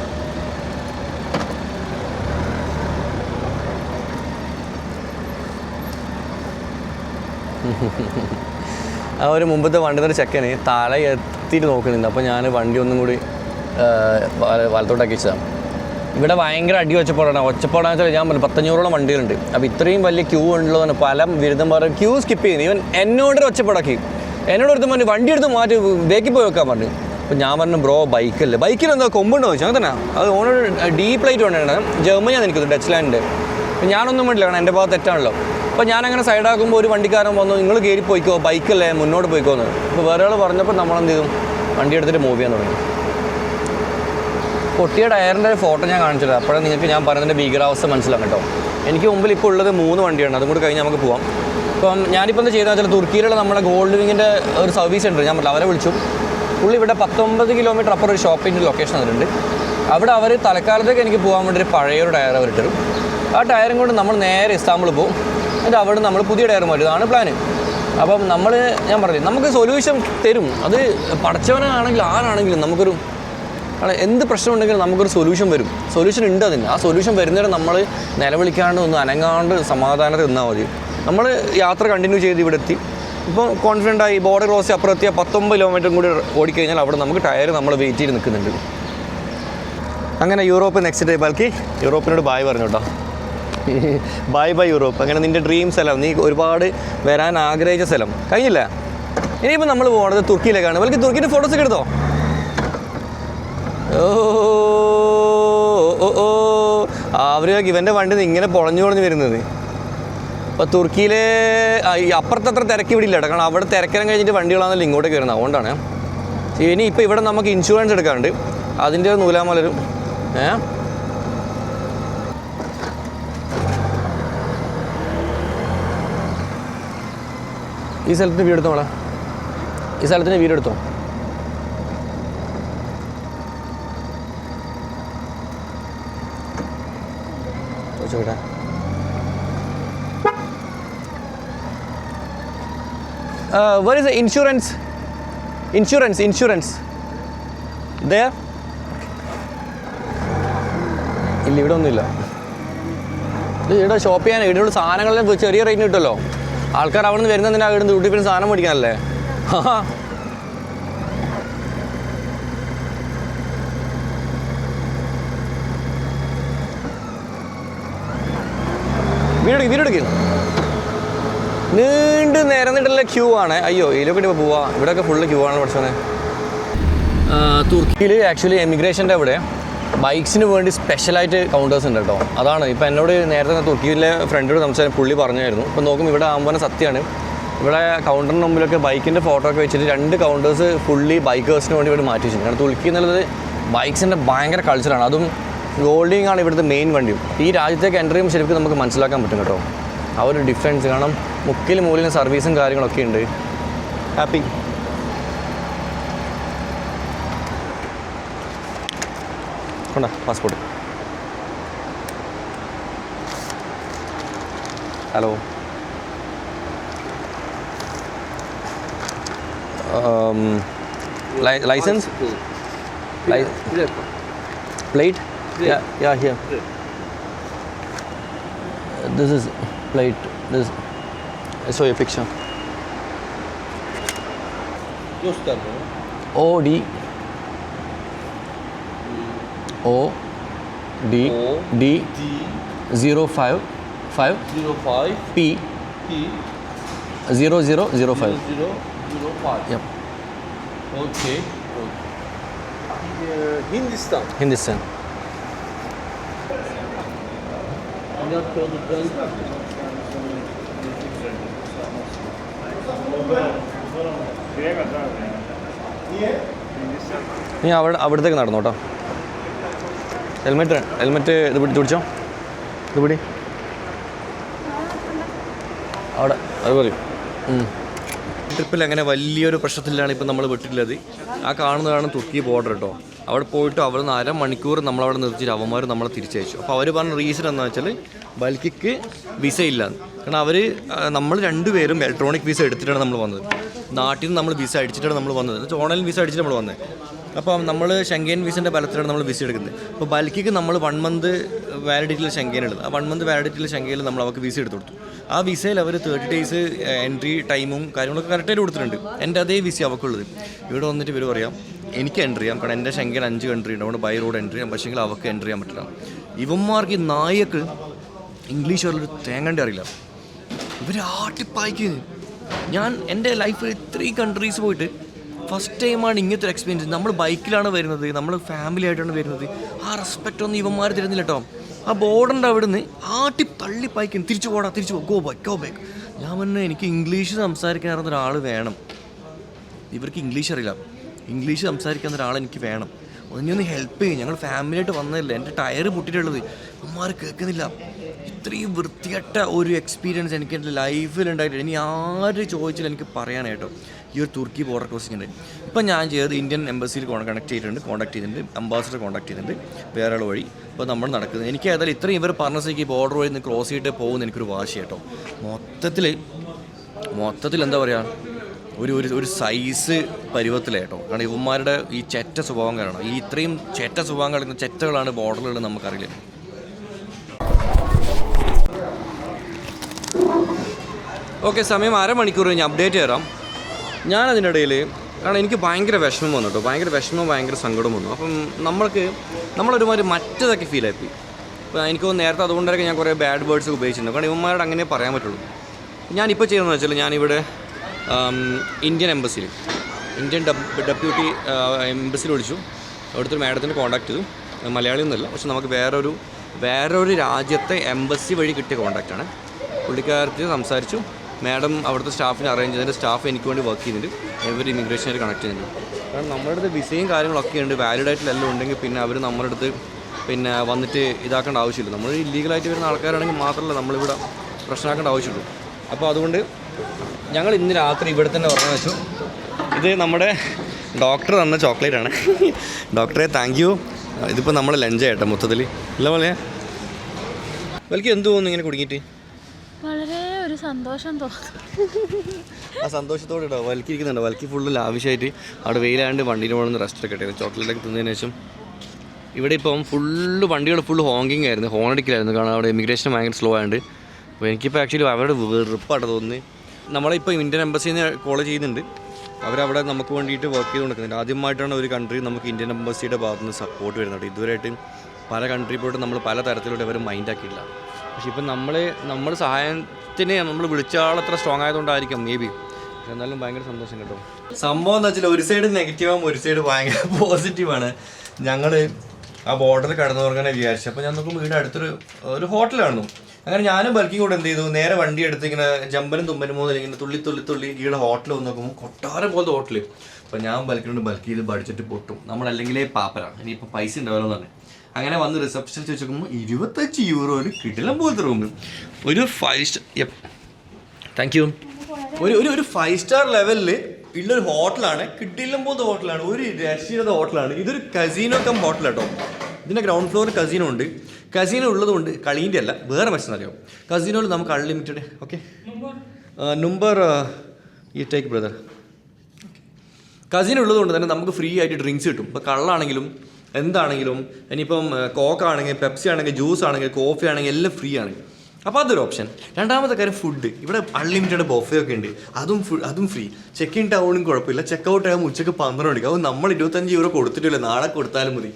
ആ ഒരു മുമ്പത്തെ വണ്ടിയുടെ ചെക്കന് തല എത്തിയിട്ട് നോക്കുന്നുണ്ട്. അപ്പോൾ ഞാൻ വണ്ടി ഒന്നും കൂടി വലത്തോട്ടാക്കി വെച്ചതാണ്. ഇവിടെ ഭയങ്കര അടി ഒച്ചപ്പാടാണ്. ഒച്ചപ്പാടാന്ന് വെച്ചാൽ ഞാൻ പറഞ്ഞു 1500ഓളം വണ്ടികളുണ്ട്. അപ്പോൾ ഇത്രയും വലിയ ക്യൂ ഉള്ളതെന്ന് പല ബിരുദം പറഞ്ഞ് ക്യൂ സ്കിപ്പ് ചെയ്യുന്നു. ഇവൻ എന്നോടൊരു ഒച്ചപ്പാടാക്കി. എന്നോട് എടുത്ത് പറഞ്ഞു വണ്ടി എടുത്ത് മാറ്റി ബേക്കിൽ പോയി വെക്കാൻ പറഞ്ഞു. അപ്പോൾ ഞാൻ പറഞ്ഞു ബ്രോ ബൈക്കിൽ എന്താ കൊമ്പുണ്ടോ ചോദിച്ചു. അങ്ങനെ തന്നെ അത് ഓണർ ഡീപ്പ് ലൈറ്റ് കൊണ്ടാണ്. ജർമ്മനിയാണ് നിൽക്കുന്നത്, ഡച്ച് ലാൻഡ്. അപ്പോൾ ഞാനൊന്നും വേണ്ടില്ല, കാരണം എൻ്റെ ഭാഗത്ത് തെറ്റാണല്ലോ. അപ്പോൾ ഞാനങ്ങനെ സൈഡാക്കുമ്പോൾ ഒരു വണ്ടിക്കാരൻ വന്നു, നിങ്ങൾ കയറി പോയിക്കോ, ബൈക്കല്ലേ മുന്നോട്ട് പോയിക്കോന്ന്. അപ്പോൾ വേറെ ആൾ പറഞ്ഞപ്പോൾ നമ്മളെന്ത് ചെയ്തു, വണ്ടി എടുത്തിട്ട് മൂവ് ചെയ്യാൻ തുടങ്ങി. പൊട്ടിയ ടയറിൻ്റെ ഒരു ഫോട്ടോ ഞാൻ കാണിച്ചില്ല. അപ്പോഴേ നിങ്ങൾക്ക് ഞാൻ പറയുന്നതിൻ്റെ ഭീകരാവസ്ഥ മനസ്സിലാകും കേട്ടോ. എനിക്ക് മുമ്പിൽ ഇപ്പോൾ ഉള്ളത് 3 വണ്ടിയാണ്. അതും കൂടി കഴിഞ്ഞ് നമുക്ക് പോകാം. ഇപ്പം ഞാനിപ്പോൾ എന്താ ചെയ്താൽ വെച്ചാൽ തുർക്കിയിലുള്ള നമ്മുടെ ഗോൾഡ് വിങ്ങിൻ്റെ ഒരു സർവീസ് ഉണ്ട്. ഞാൻ പറഞ്ഞു അവരെ വിളിച്ചു. പുള്ളി ഇവിടെ 19 കിലോമീറ്റർ അപ്പുറം ഒരു ഷോപ്പിൻ്റെ ലൊക്കേഷൻ അതിലുണ്ട്. അവിടെ അവർ തൽക്കാലത്തേക്ക് എനിക്ക് പോകാൻ വേണ്ടി ഒരു പഴയൊരു ടയർ അവർ ഇട്ടും. ആ ടയറും കൊണ്ട് നമ്മൾ നേരെ ഇസ്താംബുൾ പോകും. എന്നിട്ട് അവിടെ നമ്മൾ പുതിയ ടയർ മാറ്റും. ഇതാണ് പ്ലാന്. അപ്പം ഞാൻ പറഞ്ഞു നമുക്ക് സൊല്യൂഷൻ തരും. അത് പടച്ചവനാണെങ്കിലും ആരാണെങ്കിലും നമുക്കൊരു എന്ത് പ്രശ്നം ഉണ്ടെങ്കിലും നമുക്കൊരു സൊല്യൂഷൻ വരും. സൊല്യൂഷൻ ഉണ്ട് അതിന്. ആ സൊല്യൂഷൻ വരുന്നവരെ നമ്മൾ നിലവിളിക്കാണ്ട് ഒന്ന് അനങ്ങാണ്ട് സമാധാനത്തിൽ നിന്നാൽ മതി. നമ്മൾ യാത്ര കണ്ടിന്യൂ ചെയ്ത് ഇവിടെ എത്തി. ഇപ്പോൾ കോൺഫിഡൻ്റായി ബോർഡർ ക്രോസ് അപ്പുറത്തിയ 19 കിലോമീറ്ററും കൂടി ഓടിക്കഴിഞ്ഞാൽ അവിടെ നമുക്ക് ടയർ നമ്മൾ വെയിറ്റ് ചെയ്ത് നിൽക്കുന്നുണ്ട്. അങ്ങനെ യൂറോപ്പ് നെക്സ്റ്റ് ഡേ ബാക്കി യൂറോപ്പിനോട് ബായ് പറഞ്ഞു കേട്ടോ. Bye Europe. അങ്ങനെ നിൻ്റെ ഡ്രീം സ്ഥലം, നീ ഒരുപാട് വരാൻ ആഗ്രഹിച്ച സ്ഥലം കഴിഞ്ഞില്ല. ഇനിയിപ്പോൾ നമ്മൾ പോകുന്നത് തുർക്കിയിലേക്കാണ്. ബാക്കി തുർക്കിൻ്റെ ഫോട്ടോസൊക്കെ എടുത്തോ. അവരൊക്കെ ഇവൻ്റെ വണ്ടി ഇങ്ങനെ പൊളഞ്ഞു വരുന്നത്. അപ്പോൾ തുർക്കിയിലെ അപ്പുറത്തത്ര തിരക്ക് ഇവിടെ ഇല്ല കേട്ടോ. കാരണം അവിടെ തിരക്കണം കഴിഞ്ഞിട്ട് വണ്ടികളാണല്ലോ ഇങ്ങോട്ടേക്ക് വരുന്നത്. അതുകൊണ്ടാണ്. ഇനി ഇപ്പോൾ ഇവിടെ നമുക്ക് ഇൻഷുറൻസ് എടുക്കാറുണ്ട്. അതിൻ്റെ നൂലാമലരും ഈ സ്ഥലത്തിന് വീട് എടുത്തോ. ഈ സ്ഥലത്തിന് വീട് എടുത്തോ. ചോദിച്ചോട്ടെ. What is the insurance? There? ഇല്ല, ഇവിടെ ഒന്നുമില്ല. ഇവിടെ ഷോപ്പ് ചെയ്യാൻ ഇവിടെയുള്ള സാധനങ്ങളെല്ലാം ചെറിയ റേറ്റിന് കിട്ടുമല്ലോ. ആൾക്കാർ അവിടെ നിന്ന് വരുന്നതിനാ ഇവിടെ നിന്ന് ഡ്യൂട്ടി പിന്നെ സാധനം മേടിക്കാനല്ലേ. വീടെടുക്കും നീണ്ട് നിരന്നിട്ടുള്ള ക്യൂ ആണ്. അയ്യോ ഇതിലൊക്കെ ഇപ്പോൾ പോവാ, ഇവിടെയൊക്കെ ഫുള്ള് ക്യൂ ആണ് പഠിച്ചോനെ. തുർക്കിയിൽ ആക്ച്വലി എമിഗ്രേഷൻ്റെ അവിടെ ബൈക്സിന് വേണ്ടി സ്പെഷ്യലായിട്ട് കൗണ്ടേഴ്സ് ഉണ്ട് കേട്ടോ. അതാണ് ഇപ്പോൾ എന്നോട് നേരത്തെ തുർക്കിയിലെ ഫ്രണ്ടോട് സംസാരിച്ച പുള്ളി പറഞ്ഞായിരുന്നു. ഇപ്പോൾ നോക്കും ഇവിടെ ആകുമ്പോൾ സത്യമാണ്, ഇവിടെ കൗണ്ടറിന് മുമ്പിലൊക്കെ ബൈക്കിൻ്റെ ഫോട്ടോ ഒക്കെ വെച്ചിട്ട് 2 കൗണ്ടേഴ്സ് ഫുള്ളി ബൈക്കേഴ്സിന് വേണ്ടി ഇവിടെ മാറ്റി വെച്ചിട്ടുണ്ട്. കാരണം തുർക്കി എന്നുള്ളത് ബൈക്സിൻ്റെ ഭയങ്കര കൾച്ചറാണ്. അതും ഗോൾഡിങ് ആണ് ഇവിടുത്തെ മെയിൻ വണ്ടിയും. ഈ രാജ്യത്തേക്ക് എൻ്റർ ചെയ്യുമ്പോൾ ശരിക്കും നമുക്ക് മനസ്സിലാക്കാൻ പറ്റും കേട്ടോ ആ ഒരു ഡിഫറൻസ്. കാരണം മുക്കിലും മൂലിലും സർവീസും കാര്യങ്ങളൊക്കെ ഉണ്ട്. ഹാപ്പി. കൊണ്ടാ passport. Hello, license? Plate? Yeah, here. This is plate. This. I saw your picture. OD 055 P 0005. Yep. Okay. Hindistan. നീ അവിടത്തേക്ക് നടന്നു കേട്ടോ. ഹെൽമെറ്റ് ഇത് പിടിച്ചോ, ഇത് പിടി അവിടെ. അത് പറയും. ട്രിപ്പിൽ അങ്ങനെ വലിയൊരു പ്രശ്നത്തിലാണ് ഇപ്പം നമ്മൾ വിട്ടിട്ടുള്ളത്. ആ കാണുന്നതാണ് തുർക്കി ബോർഡർ കേട്ടോ. അവിടെ പോയിട്ട് അവിടെ നിന്ന് 1/2 മണിക്കൂർ നമ്മളവിടെ നിർത്തിയിട്ട് അവന്മാർ നമ്മളെ തിരിച്ചയച്ചു. അപ്പോൾ അവർ പറഞ്ഞ റീസൺ എന്താണെന്ന് വെച്ചാൽ ബൽക്കിക്ക് വിസ ഇല്ല. കാരണം നമ്മൾ 2 പേരും ഇലക്ട്രോണിക് വിസ എടുത്തിട്ടാണ് നമ്മൾ വന്നത്. നാട്ടിൽ നിന്ന് നമ്മൾ വിസ അടിച്ചിട്ടാണ് നമ്മൾ വന്നത്. ഓൺലൈൻ വിസ അടിച്ചിട്ട് നമ്മൾ വന്നത്. അപ്പോൾ നമ്മൾ ഷെങ്കേൻ വിസൻ്റെ ബലത്തിലാണ് നമ്മൾ വിസ എടുക്കുന്നത്. അപ്പോൾ ബൽക്കിക്ക് നമ്മൾ 1 മന്ത് വാലിഡിറ്റിയിൽ ഷെങ്കേൻ ഉള്ളത്. ആ 1 മന്ത് വാലിഡിറ്റിയിൽ ഷെങ്കേനിൽ നമ്മൾ അവർക്ക് വിസ എടുത്ത് കൊടുത്തു. ആ വിസയിൽ അവർ 30 ഡേയ്സ് എൻട്രി ടൈമും കാര്യങ്ങളൊക്കെ കറക്റ്റായിട്ട് കൊടുത്തിട്ടുണ്ട്. എൻ്റെ അതേ വിസ അവർക്കുള്ളത്. ഇവിടെ വന്നിട്ട് ഇവർ പറയാം എനിക്ക് എൻട്രി ചെയ്യാം, കാരണം എൻ്റെ ഷെങ്കേൻ 5 കൺട്രി ഉണ്ട്, അതുകൊണ്ട് ബൈ റോഡ് എൻട്രി ചെയ്യാം. പക്ഷേങ്കിൽ അവർക്ക് എൻട്രി ചെയ്യാൻ പറ്റില്ല. ഇവന്മാർക്ക് ഈ നായക്ക് ഇംഗ്ലീഷ് ഒരു തേങ്ങണ്ടി അറിയില്ല. ഇവർ ആട്ടിപ്പായിക്കുന്നു. ഞാൻ എൻ്റെ ലൈഫിൽ 3 കൺട്രീസ് പോയിട്ട് ഫസ്റ്റ് ടൈമാണ് ഇങ്ങനത്തെ ഒരു എക്സ്പീരിയൻസ്. നമ്മൾ ബൈക്കിലാണ് വരുന്നത്, നമ്മൾ ഫാമിലി ആയിട്ടാണ് വരുന്നത്. ആ റെസ്പെക്റ്റ് ഒന്നും ഇവന്മാർ തരുന്നില്ല കേട്ടോ. ആ ബോർഡറിൻ്റെ അവിടെ നിന്ന് തള്ളിപ്പായിക്കും. തിരിച്ചു പോടാ, തിരിച്ചു പോ, ഗോ ബാക്ക്. ഞാൻ പറഞ്ഞാൽ എനിക്ക് ഇംഗ്ലീഷ് സംസാരിക്കാൻ അറിയുന്ന ഒരാൾ വേണം. ഇവർക്ക് ഇംഗ്ലീഷ് അറിയില്ല. ഇംഗ്ലീഷ് സംസാരിക്കുന്ന ഒരാൾ എനിക്ക് വേണം. ഒന്ന് ഹെൽപ്പ് ചെയ്യും. ഞങ്ങൾ ഫാമിലിയായിട്ട് വന്നതല്ലേ. എൻ്റെ ടയർ പൊട്ടിയിട്ടുള്ളത് അമ്മമാർ കേൾക്കുന്നില്ല. ഇത്രയും വൃത്തികെട്ട ഒരു എക്സ്പീരിയൻസ് എനിക്ക് എൻ്റെ ലൈഫിലുണ്ടായിട്ടില്ല. ഇനി ആര് ചോദിച്ചാലും എനിക്ക് പറയാനായിട്ടോ ഈ ഒരു തുർക്കി ബോർഡർ ക്രോസിംഗ് ഉണ്ട്. ഇപ്പം ഞാൻ ചെയ്തത് ഇന്ത്യൻ എംബസിയിൽ കോൺടാക്ട് ചെയ്തിട്ടുണ്ട്, അംബാസിഡർ കോൺടാക്ട് ചെയ്തിട്ടുണ്ട്, വേറെ ആൾ വഴി. ഇപ്പോൾ നമ്മൾ നടക്കുന്നത് എനിക്ക് ഏതായാലും ഇത്രയും ഇവർ പറഞ്ഞ സ്ഥിതിക്ക് ബോർഡർ വഴി നിന്ന് ക്രോസ് ചെയ്തിട്ട് പോകുന്ന എനിക്കൊരു വാശി കേട്ടോ. മൊത്തത്തിൽ എന്താ പറയുക, ഒരു സൈസ് പരുവത്തിലേട്ടോ. കാരണം ഇവന്മാരുടെ ഈ ചെറ്റ സ്വഭാവം കാരണം, ഈ ഇത്രയും ചെറ്റ സ്വഭാവം കളിക്കുന്ന ചെറ്റകളാണ് ബോർഡറിലുള്ളത് നമുക്കറിയില്ല. ഓക്കെ, സമയം 1/2 മണിക്കൂർ കഴിഞ്ഞ് അപ്ഡേറ്റ് തരാം. ഞാനതിനിടയിൽ കാരണം എനിക്ക് ഭയങ്കര വിഷമം വന്നു കേട്ടോ. ഭയങ്കര സങ്കടം വന്നു. അപ്പം നമ്മളൊരുമാതിരി മറ്റേതൊക്കെ ഫീലായിപ്പോയി. അപ്പോൾ എനിക്ക് നേരത്തെ അതുകൊണ്ടൊക്കെ ഞാൻ കുറേ ബാഡ് വേർഡ്സ് ഉപയോഗിച്ചിട്ടുണ്ട്. കാരണം ഇവന്മാരോട് അങ്ങനെ പറയാൻ പറ്റുള്ളൂ. ഞാനിപ്പോൾ ചെയ്യുന്നതെന്ന് വെച്ചാൽ ഞാനിവിടെ ഇന്ത്യൻ ഡെപ്യൂട്ടി എംബസിയിൽ വിളിച്ചു. അവിടുത്തെ ഒരു മാഡത്തിന് കോൺടാക്ട് ചെയ്തു. മലയാളിയൊന്നുമല്ല, പക്ഷെ നമുക്ക് വേറൊരു രാജ്യത്തെ എംബസി വഴി കിട്ടിയ കോൺടാക്റ്റാണ്. പുള്ളിക്കാരത്തിൽ സംസാരിച്ചു. മാഡം അവിടുത്തെ സ്റ്റാഫിനെ അറേഞ്ച് ചെയ്തിട്ട് സ്റ്റാഫ് എനിക്ക് വേണ്ടി വർക്ക് ചെയ്യുന്നുണ്ട്. എവരി ഇമിഗ്രേഷനായിട്ട് കണക്ട് ചെയ്യുന്നുണ്ട്. കാരണം നമ്മുടെ അടുത്ത് വിസയും കാര്യങ്ങളൊക്കെ ഉണ്ട്, വാലിഡായിട്ടെല്ലാം ഉണ്ടെങ്കിൽ പിന്നെ അവർ നമ്മുടെ അടുത്ത് പിന്നെ വന്നിട്ട് ഇതാക്കേണ്ട ആവശ്യമില്ല. നമ്മൾ ഇല്ലീഗലായിട്ട് വരുന്ന ആൾക്കാരാണെങ്കിൽ മാത്രമല്ല നമ്മളിവിടെ പ്രശ്നമാക്കേണ്ട ആവശ്യമുള്ളൂ. അപ്പോൾ അതുകൊണ്ട് ഞങ്ങൾ ഇന്ന് രാത്രി ഇവിടെ തന്നെ പറഞ്ഞു വെച്ചു. ഇത് നമ്മുടെ ഡോക്ടർ തന്ന ചോക്ലേറ്റാണ്. ഡോക്ടറെ താങ്ക് യു. ഇതിപ്പോൾ നമ്മൾ ലഞ്ച് ആയിട്ടോ മൊത്തത്തിൽ. ഇല്ല പോലെ വലിക്ക് എന്ത് തോന്നുന്നു ഇങ്ങനെ കുടുങ്ങിയിട്ട്? വളരെ ഒരു സന്തോഷം തോന്നുന്നു. ആ സന്തോഷത്തോടെ ഇടാം. വൽക്കിരിക്കുന്നുണ്ടോ? വൽക്കി ഫുള്ള് ലാവിഷായിട്ട് അവിടെ വെയിലാണ്ട് വണ്ടീന് പോകണമെന്ന് റെസ്റ്റ് ഒക്കെ ഇട്ടേ. ചോക്ലേറ്റൊക്കെ തിന്നതിന് ശേഷം ഇവിടെ ഇപ്പം ഫുള്ള് വണ്ടികൾ ഫുള്ള് ഹോങ്കിങ് ആയിരുന്നു, ഹോൺ അടിക്കലായിരുന്നു. കാരണം അവിടെ ഇമിഗ്രേഷൻ ഭയങ്കര സ്ലോ ആയതുകൊണ്ട്. അപ്പോൾ എനിക്കിപ്പോൾ ആക്ച്വലി അവരുടെ വെറുപ്പാണ് തോന്നുന്നത്. നമ്മളിപ്പോൾ ഇന്ത്യൻ എംബസിയിൽ നിന്ന് കോൾ ചെയ്യുന്നുണ്ട്. അവരവിടെ നമുക്ക് വേണ്ടിയിട്ട് വർക്ക് ചെയ്ത് കൊടുക്കുന്നുണ്ട്. ആദ്യമായിട്ടാണ് ഒരു കൺട്രി നമുക്ക് ഇന്ത്യൻ എംബസിയുടെ ഭാഗത്ത് നിന്ന് സപ്പോർട്ട് വരുന്നുണ്ട്. ഇതുവരെയായിട്ട് പല കൺട്രി പോയിട്ട് നമ്മൾ പല തരത്തിലൂടെ അവർ മൈൻഡാക്കിയില്ല. പക്ഷേ ഇപ്പം നമ്മൾ സഹായത്തിന് നമ്മൾ വിളിച്ച ആളത്ര സ്ട്രോങ് ആയതുകൊണ്ടായിരിക്കും മേ ബി. എന്നാലും ഭയങ്കര സന്തോഷം കേട്ടോ. സംഭവം എന്ന് വെച്ചാൽ ഒരു സൈഡ് നെഗറ്റീവാകും, ഒരു സൈഡ് ഭയങ്കര പോസിറ്റീവാണ്. ഞങ്ങൾ ആ ബോർഡറിൽ കടന്നു തുടങ്ങാൻ വിചാരിച്ചു. അപ്പോൾ ഞാൻ നോക്കുമ്പോൾ വീട് അടുത്തൊരു ഹോട്ടലായിരുന്നു. അങ്ങനെ ഞാനും ബൽക്കിയും കൂടെ എന്ത് ചെയ്തു, നേരെ വണ്ടി എടുത്ത് ഇങ്ങനെ ജമ്പനും തുമ്പനും പോകുന്ന ഇങ്ങനെ തുള്ളി ഈയുടെ ഹോട്ടൽ വന്ന് നോക്കുമ്പോൾ കൊട്ടാരം പോലത്തെ ഹോട്ടൽ. അപ്പോൾ ഞാൻ ബൽക്കിയിൽ പഠിച്ചിട്ട് പൊട്ടും, നമ്മളല്ലെങ്കിലേ പാപ്പരാണ്, ഇനിയിപ്പോൾ പൈസ ഉണ്ടാവല്ലോ എന്ന് പറഞ്ഞു. അങ്ങനെ വന്ന് റിസപ്ഷനിൽ ചോദിച്ചു നോക്കുമ്പോൾ 25 യൂറോയിൽ കിടിലം പോലത്തെ റൂം, ഒരു 5 സ്റ്റാർ, താങ്ക് യു, ഒരു 5 സ്റ്റാർ ലെവലിൽ ഉള്ളൊരു ഹോട്ടലാണ്. കിടിലം പോലത്തെ ഹോട്ടലാണ്, ഒരു രക്ഷീയത ഹോട്ടലാണ്. ഇതൊരു കസീനോ കം ഹോട്ടൽ കേട്ടോ. ഇതിൻ്റെ ഗ്രൗണ്ട് ഫ്ലോറിൽ കസീനോ ഉണ്ട്. കസീനോ ഉള്ളതുകൊണ്ട് കളീൻ്റെ അല്ല, വേറെ മെച്ചെന്നറിയാം. കസീനോയിൽ നമുക്ക് അൺലിമിറ്റഡ്. ഓക്കെ, നമ്പർ ഈ ടേക്ക് ബ്രദർ. കസീനോ ഉള്ളതുകൊണ്ട് തന്നെ നമുക്ക് ഫ്രീ ആയിട്ട് ഡ്രിങ്ക്സ് കിട്ടും. ഇപ്പോൾ കള്ളാണെങ്കിലും എന്താണെങ്കിലും, ഇനിയിപ്പം കോക്കാണെങ്കിൽ, പെപ്സി ആണെങ്കിൽ, ജ്യൂസ് ആണെങ്കിൽ, കോഫി ആണെങ്കിൽ എല്ലാം ഫ്രീ ആണ്. അപ്പോൾ അതൊരു ഓപ്ഷൻ. രണ്ടാമത്തെ കാര്യം ഫുഡ്. ഇവിടെ അൺലിമിറ്റഡ് ബൊഫേ ഒക്കെ ഉണ്ട്, അതും ഫ്രീ. ചെക്ക് ഇൻ ടൗണും കുഴപ്പമില്ല. ചെക്ക് ഔട്ട് ആകുമ്പോൾ ഉച്ചക്ക് 12 മണിക്ക്. അത് നമ്മൾ 25 യൂറോ കൊടുത്തിട്ടില്ല, നാളെ കൊടുത്താലും മതി.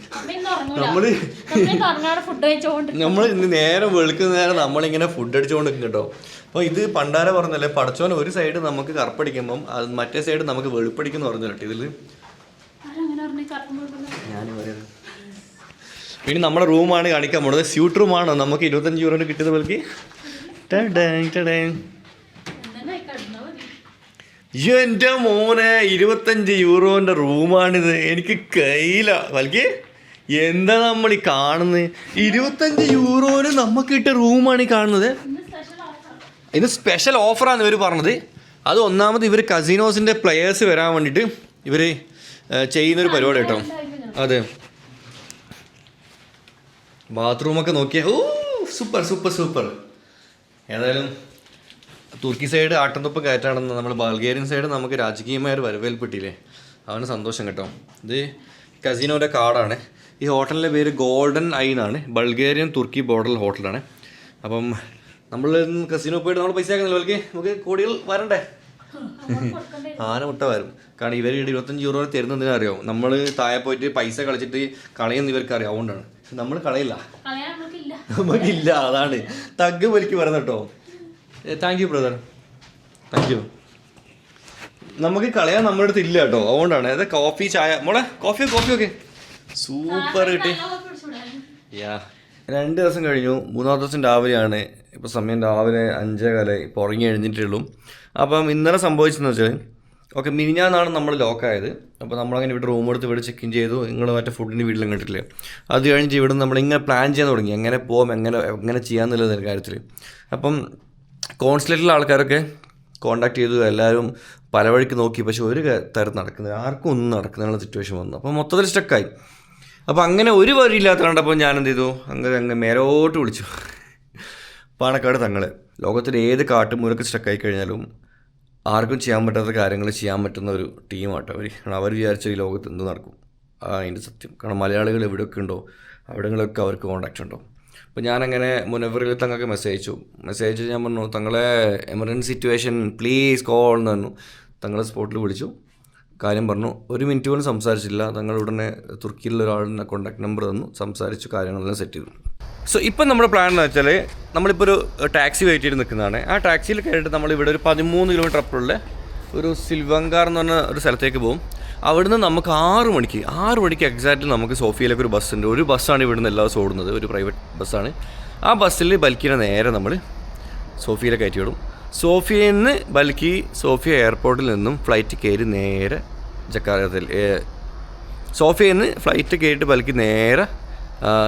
നമ്മൾ നേരം വെളുക്കുന്ന നേരം നമ്മളിങ്ങനെ ഫുഡ് അടിച്ചുകൊണ്ട് നിൽക്കും കേട്ടോ. അപ്പോൾ ഇത് പണ്ടാര പറഞ്ഞല്ലേ, പടച്ചോൻ ഒരു സൈഡ് നമുക്ക് കറുപ്പടിക്കുമ്പം അത് മറ്റേ സൈഡ് നമുക്ക് വെളുപ്പടിക്കുന്നു പറഞ്ഞു കേട്ടോ. ഇതിൽ ഞാൻ പറയുന്നത് പിന്നെ നമ്മുടെ റൂമാണ് കാണിക്കാൻ പോണത്. സ്യൂട്ട് റൂമാണോ നമുക്ക് 25 യൂറോന് കിട്ടിയത് ബൽക്കി? എൻ്റെ മോനെ 25 യൂറോൻ്റെ റൂമാണിത്. എനിക്ക് കയ്യില ബൽക്കി. എന്താ നമ്മൾ ഈ കാണുന്നത്? 25 യൂറോന് നമുക്ക് കിട്ടിയ റൂമാണ് ഈ കാണുന്നത്. ഇത് സ്പെഷ്യൽ ഓഫറാണ് ഇവർ പറഞ്ഞത്. അത് ഒന്നാമത് ഇവർ കസിനോസിൻ്റെ പ്ലെയേഴ്സ് വരാൻ വേണ്ടിയിട്ട് ഇവർ ചെയ്യുന്നൊരു പരിപാടി കേട്ടോ. അതെ, ബാത്റൂമൊക്കെ നോക്കിയാൽ സൂപ്പർ. ഏതായാലും തുർക്കി സൈഡ് ആട്ടംതൊപ്പ് കയറ്റാണെന്ന്, നമ്മൾ ബൾഗേറിയൻ സൈഡ് നമുക്ക് രാജകീയമായ ഒരു വരവേൽപ്പിട്ടില്ലേ, അവന് സന്തോഷം കേട്ടോ. ഇത് കസിനോയുടെ കാർഡാണ്. ഈ ഹോട്ടലിൻ്റെ പേര് ഗോൾഡൻ ഐ എന്നാണ്. ബൾഗേറിയൻ തുർക്കി ബോർഡർ ഹോട്ടലാണ്. അപ്പം നമ്മൾ കസിനോ പോയിട്ട് നമ്മൾ പൈസ ആക്കുന്നില്ല, ബൽക്കി നമുക്ക് കോടികൾ വരണ്ടേ? ആന മുട്ട വരും. കാരണം ഇവർ 25 യൂറോ തരുന്നതിന് അറിയാം. നമ്മൾ താഴെ പോയിട്ട് പൈസ കളിച്ചിട്ട് കളയുന്ന ഇവർക്ക് അറിയാം, അതുകൊണ്ടാണ്. നമ്മൾ കളയില്ല, നമുക്കില്ല. അതാണ് തഗ് വലിക്ക് വരുന്നത് കേട്ടോ. Thank you brother, thank you. നമുക്ക് കളയാൻ നമ്മുടെ അടുത്ത് ഇല്ല കേട്ടോ, അതുകൊണ്ടാണ്. അതായത് കോഫി, ചായ, മോളെ കോഫി ഒക്കെ സൂപ്പർ കിട്ടി. 2 ദിവസം കഴിഞ്ഞു. 3-ാമത്തെ ദിവസം രാവിലെയാണ്. ഇപ്പോൾ സമയം രാവിലെ 5:15. ഇപ്പോൾ ഉറങ്ങി എഴുന്നേറ്റുള്ളൂ. അപ്പം ഇന്നലെ സംഭവിച്ചതെന്ന് വെച്ചാൽ, ഓക്കെ, മിനിഞ്ഞാന്നാണ് നമ്മൾ ലോക്കായത്. അപ്പോൾ നമ്മളങ്ങനെ ഇവിടെ റൂം എടുത്ത് ഇവിടെ ചെക്ക് ഇൻ ചെയ്തു. നിങ്ങൾ മറ്റേ ഫുഡിൻ്റെ വീട്ടിലും കണ്ടിട്ടില്ലേ. അത് കഴിഞ്ഞിട്ട് ഇവിടെ നമ്മളിങ്ങനെ പ്ലാൻ ചെയ്യാൻ തുടങ്ങി, എങ്ങനെ പോകാം, എങ്ങനെ ചെയ്യാമെന്നുള്ള കാര്യത്തിൽ. അപ്പം കോൺസുലേറ്റിലെ ആൾക്കാരൊക്കെ കോൺടാക്ട് ചെയ്തു. എല്ലാവരും പല വഴിക്ക് നോക്കി, പക്ഷെ ഒരു തരം നടക്കുന്നില്ല, ആർക്കും ഒന്നും നടക്കുന്നുള്ള സിറ്റുവേഷൻ വന്നു. അപ്പോൾ മൊത്തത്തിൽ സ്റ്റക്കായി. അപ്പോൾ അങ്ങനെ ഒരു വഴിയില്ലാത്ത കണ്ടപ്പോൾ ഞാൻ എന്ത് ചെയ്തു, അങ്ങ് മേലോട്ട് വിളിച്ചു പാണക്കാട് തങ്ങളെ. ലോകത്തിലെ ഏത് കാട്ടുമൂലൊക്കെ സ്റ്റക്കായി കഴിഞ്ഞാലും ആർക്കും ചെയ്യാൻ പറ്റാത്ത കാര്യങ്ങൾ ചെയ്യാൻ പറ്റുന്ന ഒരു ടീമാട്ടോ അവർ. അവർ വിചാരിച്ച ഈ ലോകത്ത് എന്ത് നടക്കും, അതിൻ്റെ സത്യം. കാരണം മലയാളികൾ എവിടെയൊക്കെ ഉണ്ടോ അവിടങ്ങളൊക്കെ അവർക്ക് കോൺടാക്റ്റ് ഉണ്ടോ. അപ്പോൾ ഞാനങ്ങനെ മുനവറിൽ തങ്ങൾക്ക് മെസ്സേജ് അയച്ചു. ഞാൻ പറഞ്ഞു, തങ്ങളെ എമർജൻസി സിറ്റുവേഷൻ പ്ലീസ് കോൾ എന്ന് പറഞ്ഞു. തങ്ങളെ സ്പോട്ടിൽ വിളിച്ചു, കാര്യം പറഞ്ഞു. 1 മിനിറ്റ് പോലും സംസാരിച്ചില്ല. തങ്ങൾ ഉടനെ തുർക്കിയിലുള്ള ഒരാളുടെ കോൺടാക്ട് നമ്പർ തന്നു, സംസാരിച്ചു, കാര്യങ്ങളെല്ലാം സെറ്റ് ചെയ്തു. സോ ഇപ്പം നമ്മുടെ പ്ലാൻ എന്ന് വെച്ചാൽ, നമ്മളിപ്പോൾ ഒരു ടാക്സി വെയിറ്റ് ചെയ്ത് നിൽക്കുന്നതാണ്. ആ ടാക്സിയിൽ കയറിയിട്ട് നമ്മളിവിടെ ഒരു 13 കിലോമീറ്റർ അപ്പുറമുള്ള ഒരു സിൽവങ്കാർ എന്ന് പറഞ്ഞ ഒരു സ്ഥലത്തേക്ക് പോകും. അവിടുന്ന് നമുക്ക് 6 മണിക്ക് എക്സാക്റ്റ്ലി നമുക്ക് സോഫിയയിലേക്ക് ഒരു ബസ്സുണ്ട്. ഒരു ബസ്സാണ് ഇവിടുന്ന് എല്ലാ ദിവസവും ഓടുന്നത്, ഒരു പ്രൈവറ്റ് ബസ്സാണ്. ആ ബസ്സിൽ ബൽക്കിനെ നേരെ നമ്മൾ സോഫിയയിലെ കയറ്റി വിടും. സോഫിയയിൽ നിന്ന് ബൽക്കി സോഫിയ എയർപോർട്ടിൽ നിന്നും ഫ്ലൈറ്റ് കയറി നേരെ ജക്കാർത്തയിൽ, സോഫിയയിൽ നിന്ന് ഫ്ലൈറ്റ് കയറിയിട്ട് ബൽക്കി നേരെ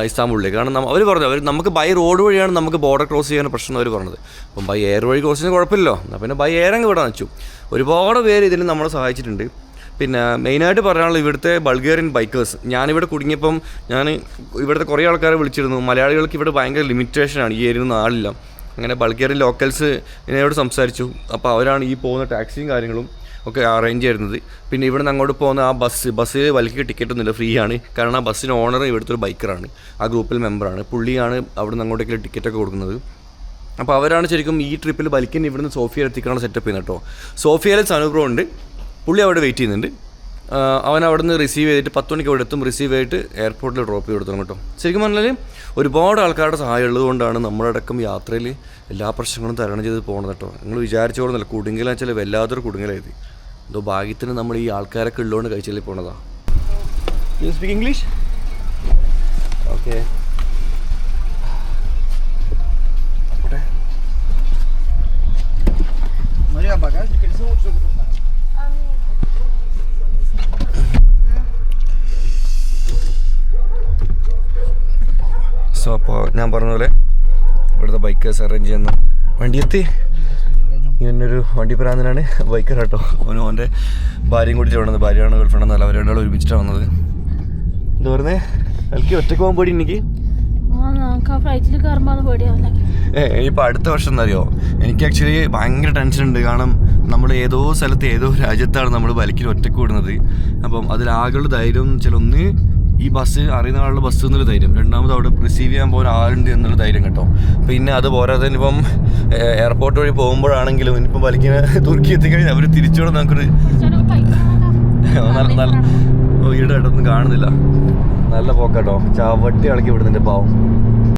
ഇസ്താംബുളിലേക്ക്. കാരണം അവർ പറഞ്ഞു, നമുക്ക് ബൈ റോഡ് വഴിയാണ് നമുക്ക് ബോർഡർ ക്രോസ് ചെയ്യാൻ പ്രശ്നം അവർ പറഞ്ഞത്. അപ്പം ബൈ എയർ വഴി ക്രോസ് ചെയ്യുന്നത് കുഴപ്പമില്ലല്ലോ, എന്നാൽ പിന്നെ ബൈ എയർ അങ്ങ് വിടാൻ വെച്ചു. ഒരുപാട് പേര് ഇതിന് നമ്മളെ സഹായിച്ചിട്ടുണ്ട്. പിന്നെ മെയിനായിട്ട് പറയാനുള്ള ഇവിടുത്തെ ബൾഗേറിയൻ ബൈക്കേഴ്സ്. ഞാനിവിടെ കുടുങ്ങിയപ്പം ഇവിടുത്തെ കുറേ ആൾക്കാരെ വിളിച്ചിരുന്നു. മലയാളികൾക്ക് ഇവിടെ ഭയങ്കര ലിമിറ്റേഷനാണ്, ഈ ഏരിയയിൽ ആളില്ല. അങ്ങനെ ബൾഗേറിയൻ ലോക്കൽസ് എന്നോട് സംസാരിച്ചു. അപ്പോൾ അവരാണ് ഈ പോകുന്ന ടാക്സിയും കാര്യങ്ങളും ഒക്കെ അറേഞ്ച് ചെയ്യുന്നത്. പിന്നെ ഇവിടെ നിന്ന് അങ്ങോട്ട് പോകുന്ന ആ ബസ് വലിക്ക് ടിക്കറ്റ് ഒന്നുമില്ല, ഫ്രീ ആണ്. കാരണം ആ ബസ്സിന് ഓണർ ഇവിടുത്തെ ഒരു ബൈക്കറാണ്, ആ ഗ്രൂപ്പിൽ മെമ്പറാണ്. പുള്ളിയാണ് അവിടെ നിന്ന് അങ്ങോട്ടേക്ക് ടിക്കറ്റൊക്കെ കൊടുക്കുന്നത്. അപ്പോൾ അവരാണ് ശരിക്കും ഈ ട്രിപ്പിൽ ബൈക്കിന് ഇവിടുന്ന് സോഫിയയിൽ എത്തിക്കാനുള്ള സെറ്റപ്പ് ചെയ്യുന്നത് കേട്ടോ. സോഫിയയിൽ സനുബ്രോ ഉണ്ട്, പുള്ളി അവിടെ വെയിറ്റ് ചെയ്യുന്നുണ്ട്. അവൻ അവിടെ നിന്ന് റിസീവ് ചെയ്തിട്ട് 10 മണിക്ക് അവിടെ എത്തും. റിസീവ് ചെയ്തിട്ട് എയർപോർട്ടിൽ ഡ്രോപ്പ് ചെയ്ത് കൊടുക്കണം കേട്ടോ. ശരിക്കും പറഞ്ഞാൽ ഒരുപാട് ആൾക്കാരുടെ സഹായം ഉള്ളതുകൊണ്ടാണ് നമ്മളടക്കം യാത്രയിൽ എല്ലാ പ്രശ്നങ്ങളും തരണം ചെയ്ത് പോകുന്നത് കേട്ടോ. നിങ്ങൾ വിചാരിച്ചോടുന്നില്ല, കുടുങ്ങലെന്ന് വെച്ചാൽ വല്ലാത്തൊരു കുടുങ്ങലായത്. എന്തോ ഭാഗ്യത്തിന് നമ്മൾ ഈ ആൾക്കാരൊക്കെ ഉള്ളതുകൊണ്ട് കഴിച്ചാൽ പോണതാണ്. You speak English? Okay. So അപ്പോൾ ഞാൻ പറഞ്ഞ പോലെ ഇവിടുത്തെ ബൈക്കേഴ്സ് അറേഞ്ച് ചെയ്യുന്ന വണ്ടി എത്തി. ഇവനൊരു വണ്ടി പ്രാന്തനാണ്, ബൈക്കർ കേട്ടോ. ഓൻ്റെ ഭാര്യയും കൂടി വന്നത്, ഭാര്യയാണ് ഗൾഫ്രണ്ടെന്നല്ല, അവർ രണ്ടാളും ഒരുമിച്ചിട്ടാണ് വന്നത്. എന്താ പറയുന്നത്, എനിക്ക് ഒറ്റയ്ക്ക് പോകാൻ പേടി എനിക്ക്. ഇനിയിപ്പോൾ അടുത്ത വർഷം എന്താ അറിയോ, എനിക്ക് ആക്ച്വലി ഭയങ്കര ടെൻഷൻ ഉണ്ട്. കാരണം നമ്മൾ ഏതോ സ്ഥലത്ത് ഏതോ രാജ്യത്താണ് നമ്മൾ ബൈക്കിൽ ഒറ്റയ്ക്ക് വിടുന്നത്. അപ്പം അതിലാകെയുള്ള ധൈര്യം ചിലൊന്ന് ഈ ബസ് അറിയുന്ന ആളുടെ ബസ് എന്നുള്ള ധൈര്യം, രണ്ടാമത് അവിടെ റിസീവ് ചെയ്യാൻ പോകുന്ന ആളുണ്ട് എന്നുള്ള ധൈര്യം കേട്ടോ. പിന്നെ അത് പോരാതെ ഇനിയിപ്പം എയർപോർട്ട് വഴി പോകുമ്പോഴാണെങ്കിലും ഇനിയിപ്പം ബൈക്കിനെ തുർക്കി എത്തിക്കഴിഞ്ഞാൽ അവർ തിരിച്ചുകൂടെ നമുക്കൊരു നല്ല വീട് കേട്ടൊന്നും കാണുന്നില്ല. നല്ല പോക്കാട്ടോ, ചവട്ടി ഇളക്കി വിടുന്നുണ്ട് പാവം.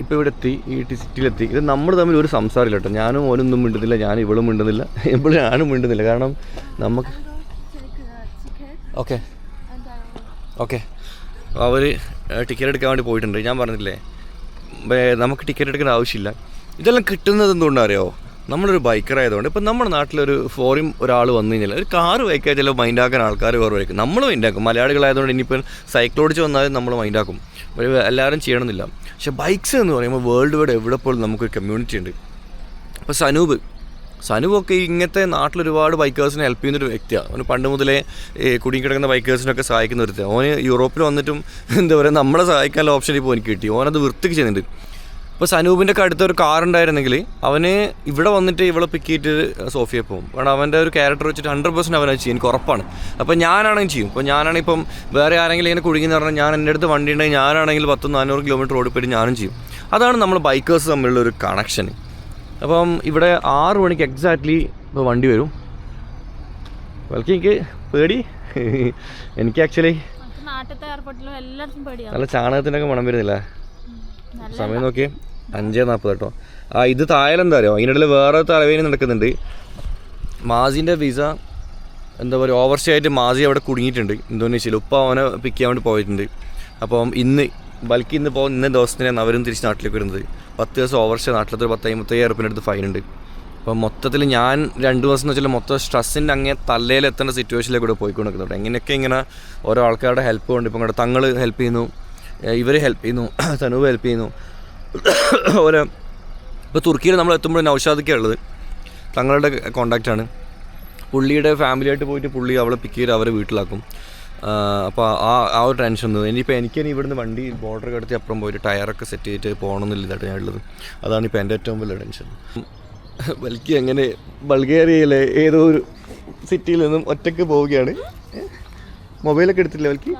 ഇപ്പോൾ ഇവിടെ എത്തി, ഈ സിറ്റിയിലെത്തി. ഇത് നമ്മൾ തമ്മിൽ ഒരു സംസാരമില്ല കേട്ടോ. ഞാനും ഓനൊന്നും മിണ്ടുന്നില്ല, ഞാൻ ഇവളും മിണ്ടുന്നില്ല, എപ്പോഴും ഞാനും മിണ്ടുന്നില്ല. കാരണം നമുക്ക് ഓക്കെ ഓക്കെ അവർ ടിക്കറ്റ് എടുക്കാൻ വേണ്ടി പോയിട്ടുണ്ട്. ഞാൻ പറഞ്ഞില്ലേ, നമുക്ക് ടിക്കറ്റ് എടുക്കേണ്ട ആവശ്യമില്ല. ഇതെല്ലാം കിട്ടുന്നത് എന്തുകൊണ്ടാണ് അറിയാമോ, നമ്മളൊരു ബൈക്കർ ആയതുകൊണ്ട്. ഇപ്പം നമ്മുടെ നാട്ടിലൊരു ഫോറിൻ ഒരാൾ വന്നു കഴിഞ്ഞാൽ ഒരു കാറ് ബൈക്കായ ചില മൈൻഡാക്കാൻ ആൾക്കാർ കുറവായിരിക്കും. നമ്മൾ മൈൻഡാക്കും, മലയാളികളായതുകൊണ്ട്. ഇനിയിപ്പം സൈക്കിൾ ഓടിച്ച് വന്നാലും നമ്മൾ മൈൻഡാക്കും, എല്ലാവരും ചെയ്യണമെന്നില്ല. പക്ഷേ ബൈക്സ് എന്ന് പറയുമ്പോൾ വേൾഡ് വൈഡ് എവിടെ പോലും നമുക്കൊരു കമ്മ്യൂണിറ്റി ഉണ്ട്. അപ്പോൾ സനൂപൊക്കെ ഇങ്ങനത്തെ നാട്ടിലൊരുപാട് ബൈക്കേഴ്സിനെ ഹെൽപ്പ് ചെയ്യുന്നൊരു വ്യക്തിയാണ്. അവന് പണ്ട് മുതലേ കുടുങ്ങിക്കിടക്കുന്ന ബൈക്കേഴ്സിനൊക്കെ സഹായിക്കുന്ന ഒരു വ്യക്തിയാണ്. ഓന് യൂറോപ്പിൽ വന്നിട്ടും എന്താ പറയുക, നമ്മളെ സഹായിക്കാനുള്ള ഓപ്ഷൻ ഇപ്പോൾ എനിക്ക് കിട്ടി. ഓനത് വൃത്തിക്ക് ചെയ്യുന്നുണ്ട്. ഇപ്പോൾ സനൂപിൻ്റെ ഒക്കെ അടുത്തൊരു കാറുണ്ടായിരുന്നെങ്കിൽ അവന് ഇവിടെ വന്നിട്ട് ഇവളെ പിക്ക് ചെയ്തിട്ട് സോഫിയെ പോകും. കാരണം അവൻ്റെ ഒരു ക്യാരക്ടർ വെച്ചിട്ട് 100% അവനത് ചെയ്യും, എനിക്ക് ഉറപ്പാണ്. അപ്പോൾ ഞാനാണെങ്കിൽ ചെയ്യും. ഇപ്പോൾ ഞാനാണെങ്കിൽ ഇപ്പം വേറെ ആരെങ്കിലും ഇങ്ങനെ കുടുങ്ങിയെന്ന് പറഞ്ഞാൽ ഞാൻ എൻ്റെ അടുത്ത് വണ്ടി ഉണ്ടെങ്കിൽ ഞാനാണെങ്കിൽ 100-400 കിലോമീറ്റർ ഓടിപ്പോയിട്ട് ഞാനും ചെയ്യും. അതാണ് നമ്മൾ ബൈക്കേഴ്സ് തമ്മിലുള്ള ഒരു കണക്ഷൻ. അപ്പം ഇവിടെ 6 മണിക്ക് എക്സാക്ട്ലി ഇപ്പോൾ വണ്ടി വരും. ബൽക്കി എനിക്ക് പേടി. എനിക്ക് ആക്ച്വലി നല്ല ചാണകത്തിനൊക്കെ മണം വരുന്നില്ല. സമയം നോക്കി 5:40 കേട്ടോ. ഇത് തായ്ലൻഡ് അറിയോ, അതിനിടയിൽ വേറെ തലവേദന നടക്കുന്നുണ്ട്. മാസിൻ്റെ വിസ എന്താ പറയുക, ഓവർസ്റ്റേ ആയിട്ട് മാസി അവിടെ കുടുങ്ങിയിട്ടുണ്ട് ഇന്തോനേഷ്യയിൽ. ഉപ്പ അവനെ പിക്ക് ചെയ്യാൻ വേണ്ടി പോയിട്ടുണ്ട്. അപ്പം ഇന്ന് ദിവസത്തിനാണ് അവരും തിരിച്ച് നാട്ടിലേക്ക് വരുന്നത്. 10 ദിവസം ഓവർസ്റ്റേ, നാട്ടിലത്തെ 10,000-50,000 റുപ്യേൻ്റെ അടുത്ത് ഫൈനുണ്ട്. അപ്പം മൊത്തത്തിൽ ഞാൻ 2 ദിവസം എന്ന് വെച്ചാൽ മൊത്തം സ്ട്രെസ്സിൻ്റെ അങ്ങേ തലയിലെത്തേണ്ട സിറ്റുവേഷനിലേക്ക് കൂടെ പോയിക്കൊണ്ടിരിക്കുന്നുണ്ട്. എങ്ങനെയൊക്കെ ഇങ്ങനെ ഓരോ ആൾക്കാരുടെ ഹെൽപ്പ് കൊണ്ട് ഇപ്പം ഇങ്ങോട്ട് തങ്ങൾ ഹെൽപ്പ് ചെയ്യുന്നു, ഇവർ ഹെൽപ്പ് ചെയ്യുന്നു, സനൂപ് ഹെൽപ്പ് ചെയ്യുന്നു. ഓരോ ഇപ്പോൾ തുർക്കിയിൽ നമ്മൾ എത്തുമ്പോൾ നൗഷാദൊക്കെയാണ് ഉള്ളത്, തങ്ങളുടെ കോണ്ടാക്റ്റാണ്. പുള്ളിയുടെ ഫാമിലിയായിട്ട് പോയിട്ട് പുള്ളി അവളെ പിക്ക് ചെയ്ത് അവരെ വീട്ടിലാക്കും. അപ്പോൾ ആ ഒരു ടെൻഷൻ ഒന്നും ഇനിയിപ്പോൾ എനിക്കിനി ഇവിടുന്ന് വണ്ടി ബോർഡർ കടത്തി അപ്പുറം പോയിട്ട് ടയറൊക്കെ സെറ്റ് ചെയ്തിട്ട് പോകണമെന്നില്ല ഇതായിട്ട് ഞാൻ ഉള്ളത്. അതാണിപ്പോൾ എൻ്റെ ഏറ്റവും വലിയ ടെൻഷൻ. ബൽക്കി അങ്ങനെ ബൾഗേറിയയിലെ ഏതോ ഒരു സിറ്റിയിൽ നിന്നും ഒറ്റയ്ക്ക് പോവുകയാണ്. മൊബൈലൊക്കെ എടുത്തില്ല ബൽക്കി?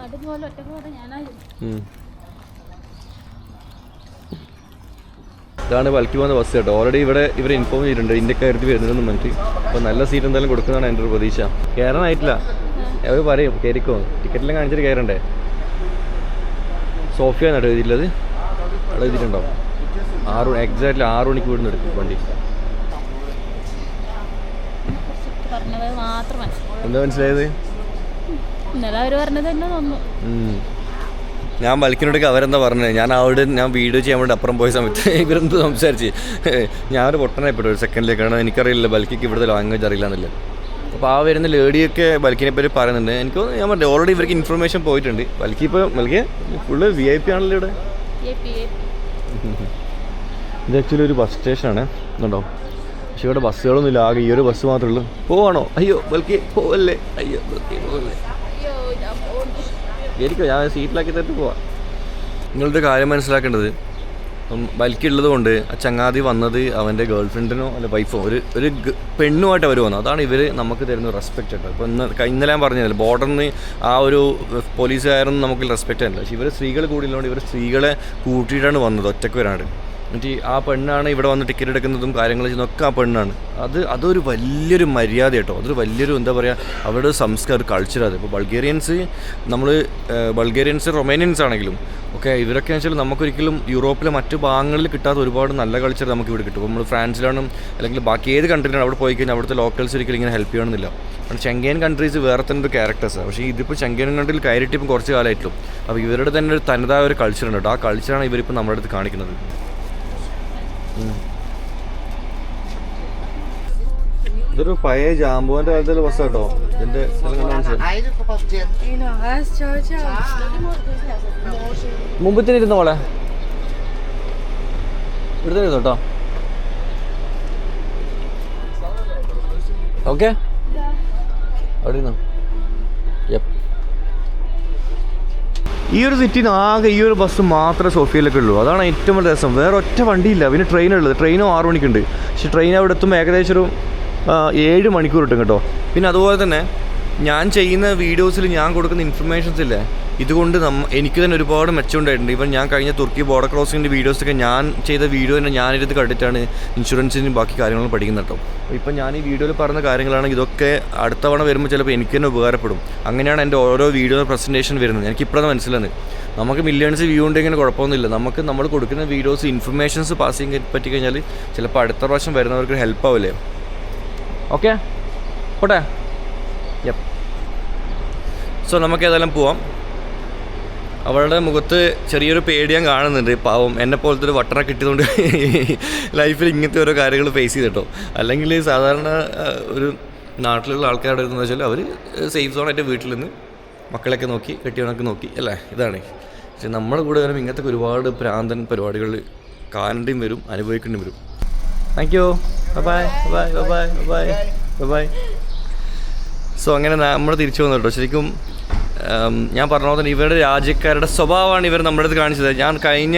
ഇതാണ് ബൽക്കി പോകുന്ന ബസ് കേട്ടോ. ഓൾറെഡി ഇവർ ഇൻഫോം ചെയ്തിട്ടുണ്ട് ഇന്ത്യക്കാരത്തിൽ വരുന്നതെന്ന് പറഞ്ഞിട്ട്. അപ്പോൾ നല്ല സീറ്റ് എന്തായാലും കൊടുക്കുന്നതാണ് എൻ്റെ ഒരു പ്രതീക്ഷ. കയറാനായിട്ടില്ല, അവർ പറയും കയറിക്കോ, ടിക്കറ്റെല്ലാം കാണിച്ചിട്ട് കയറണ്ടേ. സോഫിയ എന്നാണ് എഴുതിയിട്ടുള്ളത്, അവിടെ എഴുതിയിട്ടുണ്ടോ? എക്സാക്ട്ലി 6 മണിക്ക് വീടുന്ന് എടുക്കും വണ്ടി. എന്താ മനസ്സിലായത്? ഞാൻ ബൽക്കിനോടൊക്കെ അവരെന്താ പറഞ്ഞത്, ഞാൻ വീഡിയോ ചെയ്യാൻ വേണ്ടി അപ്പുറം പോയ സമയത്ത് ഇവരെന്ത് സംസാരിച്ച് ഞാനൊരു പൊട്ടനായിപ്പെട്ടു ഒരു സെക്കൻഡിലേക്കാണ്. എനിക്കറിയില്ല ബൽക്കിക്ക് ഇവിടുത്തെ ലാംഗ്വേജ് അറിയില്ല എന്നില്ല. അപ്പോൾ ആ വരുന്ന ലേഡിയൊക്കെ ബൽക്കിനെ പറ്റി പറയുന്നുണ്ട്. എനിക്ക് ഞാൻ പറഞ്ഞു ഓൾറെഡി ഇവർക്ക് ഇൻഫർമേഷൻ പോയിട്ടുണ്ട്. ബൽക്കി ഫുള്ള് VIP ആണല്ലോ ഇവിടെ. ഇത് ആക്ച്വലി ഒരു ബസ് സ്റ്റേഷനാണ് എന്നുണ്ടോ, പക്ഷേ ഇവിടെ ബസ്സുകളൊന്നും ഇല്ല, ആകെ ഈ ഒരു ബസ് മാത്രമേ ഉള്ളൂ. പോവാണോ? അയ്യോ ബൽക്കി പോവല്ലേ, അയ്യോ ബൽക്കി പോവല്ലേ, ശരിക്കും ഞാൻ സീറ്റിലാക്കി തട്ട് പോവാം. നിങ്ങളുടെ കാര്യം മനസ്സിലാക്കേണ്ടത്, ബൽക്കുള്ളത് കൊണ്ട് ആ ചങ്ങാതി വന്നത് അവൻ്റെ ഗേൾഫ്രണ്ടിനോ അല്ല വൈഫോ ഒരു പെണ്ണുമായിട്ട് അവർ വന്നു. അതാണ് ഇവർ നമുക്ക് തരുന്ന റെസ്പെക്റ്റ് കേട്ടോ. ഇപ്പോൾ ഇന്നലെ ഞാൻ പറഞ്ഞില്ല, ബോർഡറിൽ നിന്ന് ആ ഒരു പോലീസുകാരൊന്നും നമുക്ക് റെസ്പെക്റ്റ് ആയില്ല. പക്ഷേ ഇവർ സ്ത്രീകൾ കൂടിയുള്ളതുകൊണ്ട് ഇവർ സ്ത്രീകളെ കൂട്ടിയിട്ടാണ് വന്നത്, ഒറ്റയ്ക്ക് വരാണ്ട്. എന്നിട്ട് ആ പെണ്ണാണ് ഇവിടെ വന്ന് ടിക്കറ്റ് എടുക്കുന്നതും കാര്യങ്ങൾ ചെയ്യുന്നതൊക്കെ ആ പെണ്ണാണ്. അതൊരു വലിയൊരു മര്യാദ കേട്ടോ. അതൊരു വലിയൊരു എന്താ പറയുക, അവരുടെ സംസ്കാരം, കൾച്ചർ. അത് ഇപ്പോൾ ബൾഗേറിയൻസ് റൊമേനിയൻസ് ആണെങ്കിലും ഓക്കെ, ഇവരൊക്കെ വെച്ചാൽ നമുക്കൊരിക്കലും യൂറോപ്പിലെ മറ്റു ഭാഗങ്ങളിൽ കിട്ടാത്ത ഒരുപാട് നല്ല കൾച്ചർ നമുക്ക് ഇവിടെ കിട്ടും. ഇപ്പോൾ നമ്മൾ ഫ്രാൻസിലാണ് അല്ലെങ്കിൽ ബാക്കി ഏത് കൺട്രിയിലാണ് അവിടെ പോയി കഴിഞ്ഞാൽ അവിടുത്തെ ലോക്കൽസ് ഒരിക്കലും ഇങ്ങനെ ഹെൽപ്പ് ചെയ്യണമെന്നില്ല. കാരണം ചെങ്കേൻ കൺട്രീസ് വേറെ തന്നെ ഒരു ക്യാരക്ടേഴ്സാണ്. പക്ഷേ ഇതിപ്പോൾ ചെങ്കേൻ കൺട്രിയിൽ കയറിയിട്ട് ഇപ്പം കുറച്ച് കാലമായിട്ടുള്ളൂ. അപ്പോൾ ഇവരുടെ തന്നെ ഒരു തനതായ ഒരു കൾച്ചറുണ്ട് കേട്ടോ. ആ കൾച്ചറാണ് ഇവരിപ്പോൾ നമ്മുടെ അടുത്ത് കാണിക്കുന്നത്. ഇതൊരു പഴയ ജാമ്പുവിൻ്റെ കാലത്തുള്ള ബസ് കേട്ടോ. ഇതിൻ്റെ മുമ്പത്തിന് ഇരുന്ന പോലെ ഇവിടുത്തെ ഇരുന്നു കേട്ടോ. ഓക്കെ, അവിടെ ഇരുന്നു. ഈ ഒരു സിറ്റിന്ന് ആകെ ഈ ഒരു ബസ് മാത്രമേ സോഫിയയിലൊക്കെ ഉള്ളൂ. അതാണ് ഏറ്റവും വലിയ രസം. വേറെ ഒറ്റ വണ്ടിയില്ല. പിന്നെ ട്രെയിനുള്ളത്, ട്രെയിനും 6 മണിക്കുണ്ട്. പക്ഷേ ട്രെയിൻ അവിടെ എത്തുമ്പോൾ ഏകദേശം ഒരു 7 മണിക്കൂർ കിട്ടും കേട്ടോ. പിന്നെ അതുപോലെ തന്നെ ഞാൻ ചെയ്യുന്ന വീഡിയോസിൽ ഞാൻ കൊടുക്കുന്ന ഇൻഫർമേഷൻസ് ഇല്ലേ, ഇതുകൊണ്ട് എനിക്ക് തന്നെ ഒരുപാട് മെച്ചമുണ്ടായിട്ടുണ്ട്. ഇപ്പം ഞാൻ കഴിഞ്ഞ തുർക്കി ബോർഡർ ക്രോസിങ്ങിൻ്റെ വീഡിയോസൊക്കെ ഞാൻ ചെയ്ത വീഡിയോ തന്നെ ഞാനിരുന്ന് കണ്ടിട്ടാണ് ഇൻഷുറൻസിനും ബാക്കി കാര്യങ്ങളും പഠിക്കുന്നത് കേട്ടോ. ഇപ്പം ഞാൻ ഈ വീഡിയോയിൽ പറഞ്ഞ കാര്യങ്ങളാണെങ്കിൽ ഇതൊക്കെ അടുത്ത തവണ വരുമ്പോൾ ചിലപ്പോൾ എനിക്ക് തന്നെ ഉപകാരപ്പെടും. അങ്ങനെയാണ് എൻ്റെ ഓരോ വീഡിയോ പ്രസൻറ്റേഷൻ വരുന്നത്. എനിക്കിപ്പോഴാണ് മനസ്സിലാകുന്നത്. നമുക്ക് മില്യൺസ് വ്യൂ ഉണ്ടെങ്കിൽ കുഴപ്പമൊന്നുമില്ല. നമ്മൾ കൊടുക്കുന്ന വീഡിയോസ് ഇൻഫർമേഷൻസ് പാസ് ചെയ്യാൻ പറ്റി കഴിഞ്ഞാൽ ചിലപ്പോൾ അടുത്ത പ്രാവശ്യം വരുന്നവർക്ക് ഹെൽപ്പ് ആവില്ലേ. ഓക്കെ, പോട്ടെ. സോ നമുക്ക് ഏതായാലും പോവാം. അവളുടെ മുഖത്ത് ചെറിയൊരു പേടി ഞാൻ കാണുന്നുണ്ട്. പാവം, എന്നെ പോലത്തെ ഒരു വട്ടറ കിട്ടിയതുകൊണ്ട് ലൈഫിൽ ഇങ്ങനത്തെ ഓരോ കാര്യങ്ങൾ ഫേസ് ചെയ്തിട്ടോ. അല്ലെങ്കിൽ സാധാരണ ഒരു നാട്ടിലുള്ള ആൾക്കാരുടെ എന്ന് വെച്ചാൽ അവർ സേഫ് സോണായിട്ട് വീട്ടിൽ നിന്ന് മക്കളൊക്കെ നോക്കി കെട്ടിയവനൊക്കെ നോക്കി അല്ലേ, ഇതാണ്. പക്ഷെ നമ്മുടെ കൂടെ വരുമ്പോൾ ഇങ്ങനത്തെ ഒരുപാട് പ്രാന്തൻ പരിപാടികൾ കാണേണ്ടിയും വരും, അനുഭവിക്കേണ്ടി വരും. Thank you, bye bye bye bye bye bye. So അങ്ങനെ നമ്മൾ തിരിച്ചു വന്നു കേട്ടോ. ശരിക്കും ഞാൻ പറഞ്ഞ പോലെ തന്നെ ഇവരുടെ രാജ്യക്കാരുടെ സ്വഭാവമാണ് ഇവർ നമ്മുടെ അടുത്ത് കാണിച്ചത്. ഞാൻ കഴിഞ്ഞ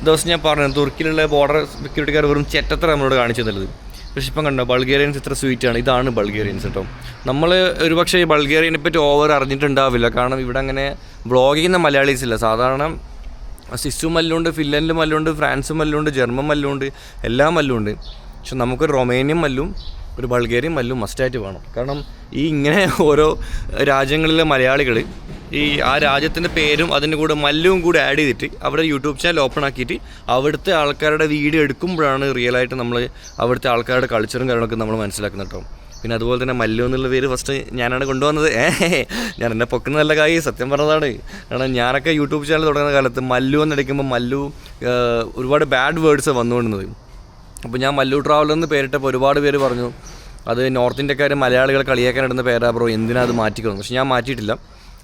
ദിവസം ഞാൻ പറഞ്ഞു, തുർക്കിയിലുള്ള ബോർഡർ സെക്യൂരിറ്റിക്കാർ വെറും ചെറ്റത്ര നമ്മളോട് കാണിച്ചു തന്നുള്ളത്. പക്ഷെ ഇപ്പം കണ്ടോ, ബൾഗേറിയൻസ് ഇത്ര സ്വീറ്റാണ്. ഇതാണ് ബൾഗേറിയൻസ് കേട്ടോ. നമ്മൾ ഒരുപക്ഷെ ഈ ബൾഗേറിയനെ പറ്റി ഓവർ അറിഞ്ഞിട്ടുണ്ടാവില്ല. കാരണം ഇവിടെ അങ്ങനെ വ്ളോഗ് ചെയ്യുന്ന മലയാളീസ് ഇല്ല. സാധാരണ സ്വിസ്സും മല്ലുണ്ട്, ഫിൻലൻഡും മല്ലുണ്ട്, ഫ്രാൻസും മല്ലുണ്ട്, ജർമ്മൻ മല്ലുണ്ട്, എല്ലാ മല്ലുണ്ട്. പക്ഷെ നമുക്കൊരു റൊമേനിയൻ മല്ലും ഒരു ബൾഗേറിയൻ മല്ലും മസ്റ്റായിട്ട് വേണം. കാരണം ഈ ഇങ്ങനെ ഓരോ രാജ്യങ്ങളിലെ മലയാളികൾ ഈ ആ രാജ്യത്തിൻ്റെ പേരും അതിൻ്റെ കൂടെ മല്ലും കൂടെ ആഡ് ചെയ്തിട്ട് അവിടെ യൂട്യൂബ് ചാനൽ ഓപ്പൺ ആക്കിയിട്ട് അവിടുത്തെ ആൾക്കാരുടെ വീഡിയോ എടുക്കുമ്പോഴാണ് റിയലായിട്ട് നമ്മൾ അവിടുത്തെ ആൾക്കാരുടെ കൾച്ചറും കാര്യങ്ങളൊക്കെ നമ്മൾ മനസ്സിലാക്കുന്നത് കേട്ടോ. പിന്നെ അതുപോലെ തന്നെ മല്ലു എന്നുള്ള പേര് ഫസ്റ്റ് ഞാനാണ് കൊണ്ടുവന്നത്. ഞാൻ എന്നെ പൊക്കുന്ന നല്ല കാര്യം സത്യം പറഞ്ഞതാണ്. കാരണം ഞാനൊക്കെ യൂട്യൂബ് ചാനൽ തുടങ്ങുന്ന കാലത്ത് മല്ലു എന്നടിക്കുമ്പോൾ മല്ലു ഒരുപാട് ബാഡ് വേർഡ്സ് വന്നുകൊണ്ടിരുന്നത്. അപ്പോൾ ഞാൻ മല്ലു ട്രാവലർ എന്ന് പേരിട്ടപ്പോൾ ഒരുപാട് പേര് പറഞ്ഞു അത് നോർത്ത് ഇന്ത്യക്കാർ മലയാളികളെ കളിയാക്കാനിടുന്ന പേരാ ബ്രോ, എന്തിനാ അത് മാറ്റിക്കണം. പക്ഷെ ഞാൻ മാറ്റിയിട്ടില്ല,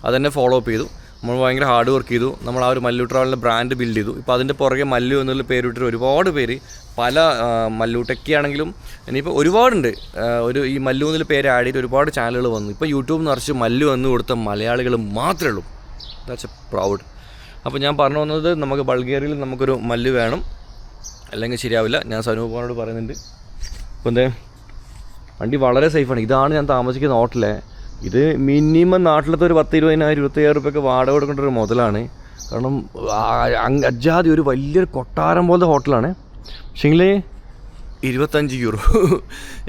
അതെന്നെ ഫോളോ അപ്പ് ചെയ്തു. നമ്മൾ ഭയങ്കര ഹാർഡ് വർക്ക് ചെയ്തു. നമ്മൾ ആ ഒരു മല്ലു ട്രാവലിൻ്റെ ബ്രാൻഡ് ബിൽഡ് ചെയ്തു. ഇപ്പോൾ അതിൻ്റെ പുറകെ മല്ലു എന്നുള്ള പേരിട്ട് ഒരുപാട് പേര് പല മല്ലു ടെക്കി ആണെങ്കിലും ഇനിയിപ്പോൾ ഒരുപാടുണ്ട്. ഈ മല്ലു എന്നുള്ള പേര് ആഡ് ചെയ്ത് ഒരുപാട് ചാനലുകൾ വന്നു. ഇപ്പോൾ യൂട്യൂബ് നിറച്ച് മല്ലു എന്ന് കൊടുത്ത മലയാളികൾ മാത്രമേ ഉള്ളൂ. That's A proud. അപ്പോൾ ഞാൻ പറഞ്ഞു വന്നത് നമുക്ക് ബൾഗേറിയയിൽ നമുക്കൊരു മല്ലു വേണം, അല്ലെങ്കിൽ ശരിയാവില്ല. ഞാൻ സനൂപാനോട് പറയുന്നുണ്ട്. അപ്പോൾ എന്തേ വണ്ടി വളരെ സേഫാണ്. ഇതാണ് ഞാൻ താമസിക്കുന്ന ഹോട്ടലേ. ഇത് മിനിമം നാട്ടിലത്തെ ഒരു 10,000-20,000 25,000 റുപ്യൊക്കെ വാടക കൊടുക്കേണ്ട ഒരു മുതലാണ്. കാരണം അജാതി ഒരു വലിയൊരു കൊട്ടാരം പോലത്തെ ഹോട്ടലാണ്. പക്ഷേങ്കിൽ 25 യൂറോ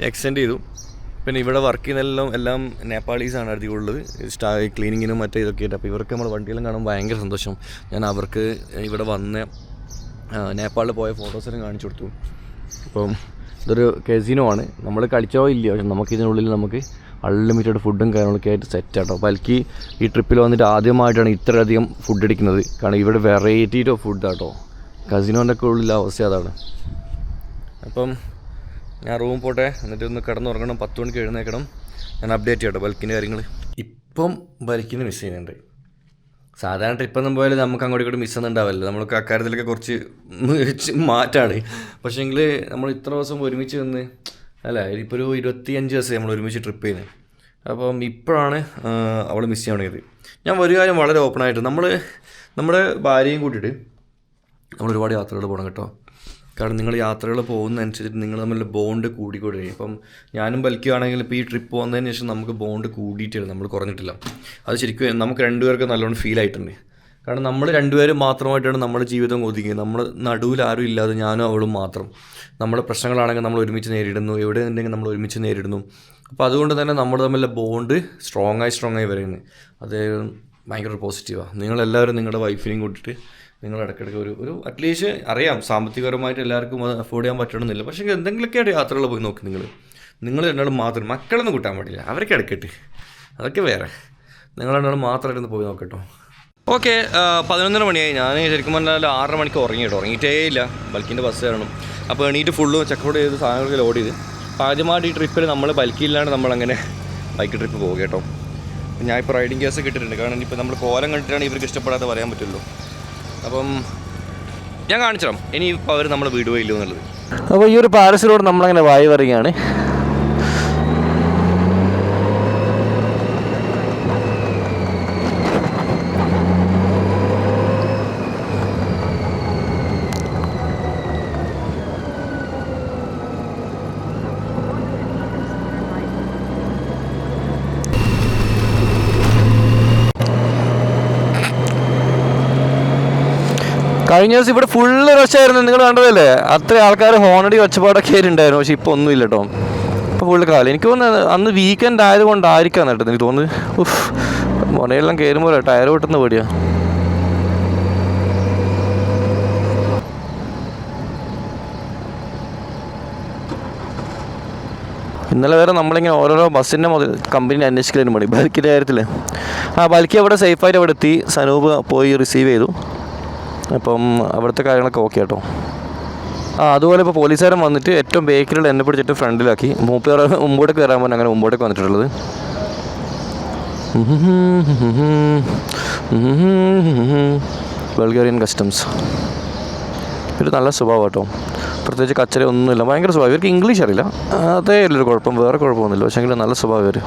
എക്സ്റ്റെൻഡ് ചെയ്തു. പിന്നെ ഇവിടെ വർക്ക് ചെയ്യുന്ന എല്ലാം നേപ്പാളീസാണ് അധികം ഉള്ളത്, ക്ലീനിങ്ങിനും മറ്റേ ഇതൊക്കെ ആയിട്ട്. അപ്പോൾ ഇവർക്ക് നമ്മൾ വണ്ടിയെല്ലാം കാണുമ്പോൾ ഭയങ്കര സന്തോഷം. ഞാൻ അവർക്ക് ഇവിടെ വന്ന് നേപ്പാളിൽ പോയ ഫോട്ടോസെല്ലാം കാണിച്ചു കൊടുത്തു. അപ്പം ഇതൊരു കസിനോ ആണ്. നമ്മൾ കളിച്ചോ ഇല്ല, പക്ഷെ നമുക്കിതിനുള്ളിൽ നമുക്ക് അൺലിമിറ്റഡ് ഫുഡും കാര്യങ്ങളൊക്കെ ആയിട്ട് സെറ്റാട്ടോ. അപ്പോൾ എനിക്ക് ഈ ട്രിപ്പിൽ വന്നിട്ട് ആദ്യമായിട്ടാണ് ഇത്രയധികം ഫുഡ് അടിക്കുന്നത്. കാരണം ഇവിടെ വെറൈറ്റി ഓഫ് ഫുഡാട്ടോ. കസിനോൻ്റെ ഒക്കെ ഉള്ളിൽ അവസ്ഥ അതാണ്. അപ്പം ഞാൻ റൂം പോട്ടെ, എന്നിട്ട് ഒന്ന് കിടന്നുറങ്ങണം. 10 മണിക്ക് എഴുന്നേക്കണം. ഞാൻ അപ്ഡേറ്റ് ചെയ്യട്ടോ ബൽക്കിൻ്റെ കാര്യങ്ങൾ. ഇപ്പം ബൽക്കിന് മിസ് ചെയ്യുന്നുണ്ട്. സാധാരണ ട്രിപ്പൊന്നും പോയാലും നമുക്ക് അങ്ങോട്ട് ഇങ്ങോട്ട് മിസ്സൊന്നുണ്ടാവില്ല. നമ്മൾക്ക് അക്കാര്യത്തിലൊക്കെ കുറച്ച് മാറ്റാണ്. പക്ഷേങ്കിൽ നമ്മൾ ഇത്ര ദിവസം ഒരുമിച്ച് നിന്ന് അല്ല, ഇപ്പോൾ ഒരു 25 ദിവസം നമ്മൾ ഒരുമിച്ച് ട്രിപ്പ് ചെയ്യുന്നത്. അപ്പം ഇപ്പോഴാണ് അവൾ മിസ് ചെയ്യാൻ തുടങ്ങിയത്. ഞാൻ ഒരു കാര്യം വളരെ ഓപ്പണായിട്ട് നമ്മുടെ ഭാര്യയും കൂട്ടിയിട്ട് നമ്മൾ ഒരുപാട് യാത്രകൾ പോകണം കേട്ടോ. കാരണം നിങ്ങൾ യാത്രകൾ പോകുന്നതനുസരിച്ച് നിങ്ങൾ തമ്മിൽ ബോണ്ട് കൂടിക്കൊണ്ടിരിക്കും. ഇപ്പം ഞാനും ബൽക്കുകയാണെങ്കിൽ ഇപ്പോൾ ഈ ട്രിപ്പ് പോകുന്നതിന് ശേഷം നമുക്ക് ബോണ്ട് കൂടിയിട്ടില്ല, നമ്മൾ കുറഞ്ഞിട്ടില്ല. അത് ശരിക്കും നമുക്ക് രണ്ടുപേർക്ക് നല്ലോണം ഫീൽ ആയിട്ടുണ്ട്. കാരണം നമ്മൾ രണ്ടുപേരും മാത്രമായിട്ടാണ് നമ്മുടെ ജീവിതം ഒതുങ്ങിയത്. നമ്മൾ നടുവിൽ ആരും ഇല്ലാതെ ഞാനും അവളും മാത്രം. നമ്മുടെ പ്രശ്നങ്ങളാണെങ്കിൽ നമ്മൾ ഒരുമിച്ച് നേരിടുന്നു, എവിടെ ഉണ്ടെങ്കിൽ നമ്മൾ ഒരുമിച്ച് നേരിടുന്നു. അപ്പോൾ അതുകൊണ്ട് തന്നെ നമ്മൾ തമ്മിലുള്ള ബോണ്ട് സ്ട്രോങ് ആയി വരുന്നത്. അത് ഭയങ്കര പോസിറ്റീവാണ്. നിങ്ങളെല്ലാവരും നിങ്ങളുടെ വൈഫിനെയും കൂട്ടിയിട്ട് നിങ്ങൾ ഇടയ്ക്കിടയ്ക്ക് ഒരു അറ്റ്ലീസ്റ്റ് അറിയാം സാമ്പത്തികപരമായിട്ട് എല്ലാവർക്കും അത് അഫോർഡ് ചെയ്യാൻ പറ്റണമെന്നില്ല, പക്ഷേ എന്തെങ്കിലുമൊക്കെയായിട്ട് യാത്രകൾ പോയി നോക്കി. നിങ്ങൾ രണ്ടാളും മാത്രം, മക്കളൊന്നും കൂട്ടാൻ പാടില്ല, അവരൊക്കെ ഇടയ്ക്കിട്ട് അതൊക്കെ വേറെ. നിങ്ങൾ രണ്ടാളും മാത്രമായിട്ടൊന്ന് പോയി നോക്കട്ടോ. ഓക്കെ, 11:30 മണിയായി. ഞാൻ ശരിക്കും പറഞ്ഞാൽ 6:30 മണിക്ക് ഉറങ്ങിയിട്ടേ ഇല്ല. ബൽക്കിൻ്റെ ബസ് കയറണം. അപ്പോൾ എണീറ്റ് ഫുള്ളും ചെക്കൗട്ട് ചെയ്ത് സാധനങ്ങളൊക്കെ ലോഡ് ചെയ്ത്. അപ്പോൾ ആദ്യമായിട്ട് ഈ ട്രിപ്പിൽ നമ്മൾ ബൽക്കില്ലാണ്ട് നമ്മളങ്ങനെ ബൈക്ക് ട്രിപ്പ് പോകുക കേട്ടോ. ഞാൻ ഇപ്പോൾ റൈഡിങ് കേസ് കിട്ടിയിട്ടുണ്ട്. കാരണം ഇപ്പോൾ നമ്മൾ കോലം കണ്ടിട്ടാണ് ഇവർക്ക് ഇഷ്ടപ്പെടാതെ പറയാൻ പറ്റുള്ളൂ. അപ്പം ഞാൻ കാണിച്ചു തരാം ഇനി ഇപ്പോൾ അവർ നമ്മൾ വീട് പോയില്ലോ എന്നുള്ളത്. അപ്പോൾ ഈ ഒരു പാരിസ് റോഡ് നമ്മളങ്ങനെ വായി പറയുകയാണ്. കഴിഞ്ഞ ദിവസം ഇവിടെ ഫുള്ള് റഷായിരുന്നു, നിങ്ങൾ കണ്ടതല്ലേ? അത്ര ആൾക്കാർ ഹോണടി ഒച്ചപ്പാടൊക്കെ ആയിട്ടുണ്ടായിരുന്നു. പക്ഷെ ഇപ്പോൾ ഒന്നുമില്ല കേട്ടോ, ഇപ്പോൾ ഫുള്ള് കാലം. എനിക്ക് തോന്നുന്നത് അന്ന് വീക്കെൻഡ് ആയതുകൊണ്ടായിരിക്കാം കേട്ടോ എനിക്ക് തോന്നുന്നത്. മുനയെല്ലാം കയറുമ്പോൾ ടയർ പൊട്ടുന്ന പേടിയാ. ഇന്നലെ വരെ നമ്മളിങ്ങനെ ഓരോരോ ബസ്സിൻ്റെ കമ്പനി അന്വേഷിക്കലും മതി ബൽക്കിൻ്റെ കാര്യത്തിൽ. ബൽക്കി അവിടെ സേഫായിട്ട് അവിടെ എത്തി. സനൂപ് പോയി റിസീവ് ചെയ്തു. അപ്പം അവിടുത്തെ കാര്യങ്ങളൊക്കെ ഓക്കെ കേട്ടോ. അതുപോലെ ഇപ്പോൾ പോലീസുകാരൻ വന്നിട്ട് ഏറ്റവും ബേക്കിലുള്ള എന്നെ പിടിച്ചിട്ട് ഫ്രണ്ടിലാക്കി. മുമ്പോട്ടേക്ക് വരാൻ പറഞ്ഞാൽ അങ്ങനെ മുമ്പോട്ടേക്ക് വന്നിട്ടുള്ളത്. ബൾഗേറിയൻ കസ്റ്റംസ് ഒരു നല്ല സ്വഭാവം കേട്ടോ. പ്രത്യേകിച്ച് കച്ചറ ഒന്നുമില്ല, ഭയങ്കര സ്വഭാവം. ഇവർക്ക് ഇംഗ്ലീഷ് അറിയില്ല, അതേ ഉള്ളൊരു കുഴപ്പം, വേറെ കുഴപ്പമൊന്നുമില്ല. പക്ഷേ എങ്കിലും നല്ല സ്വഭാവം ഇവർ.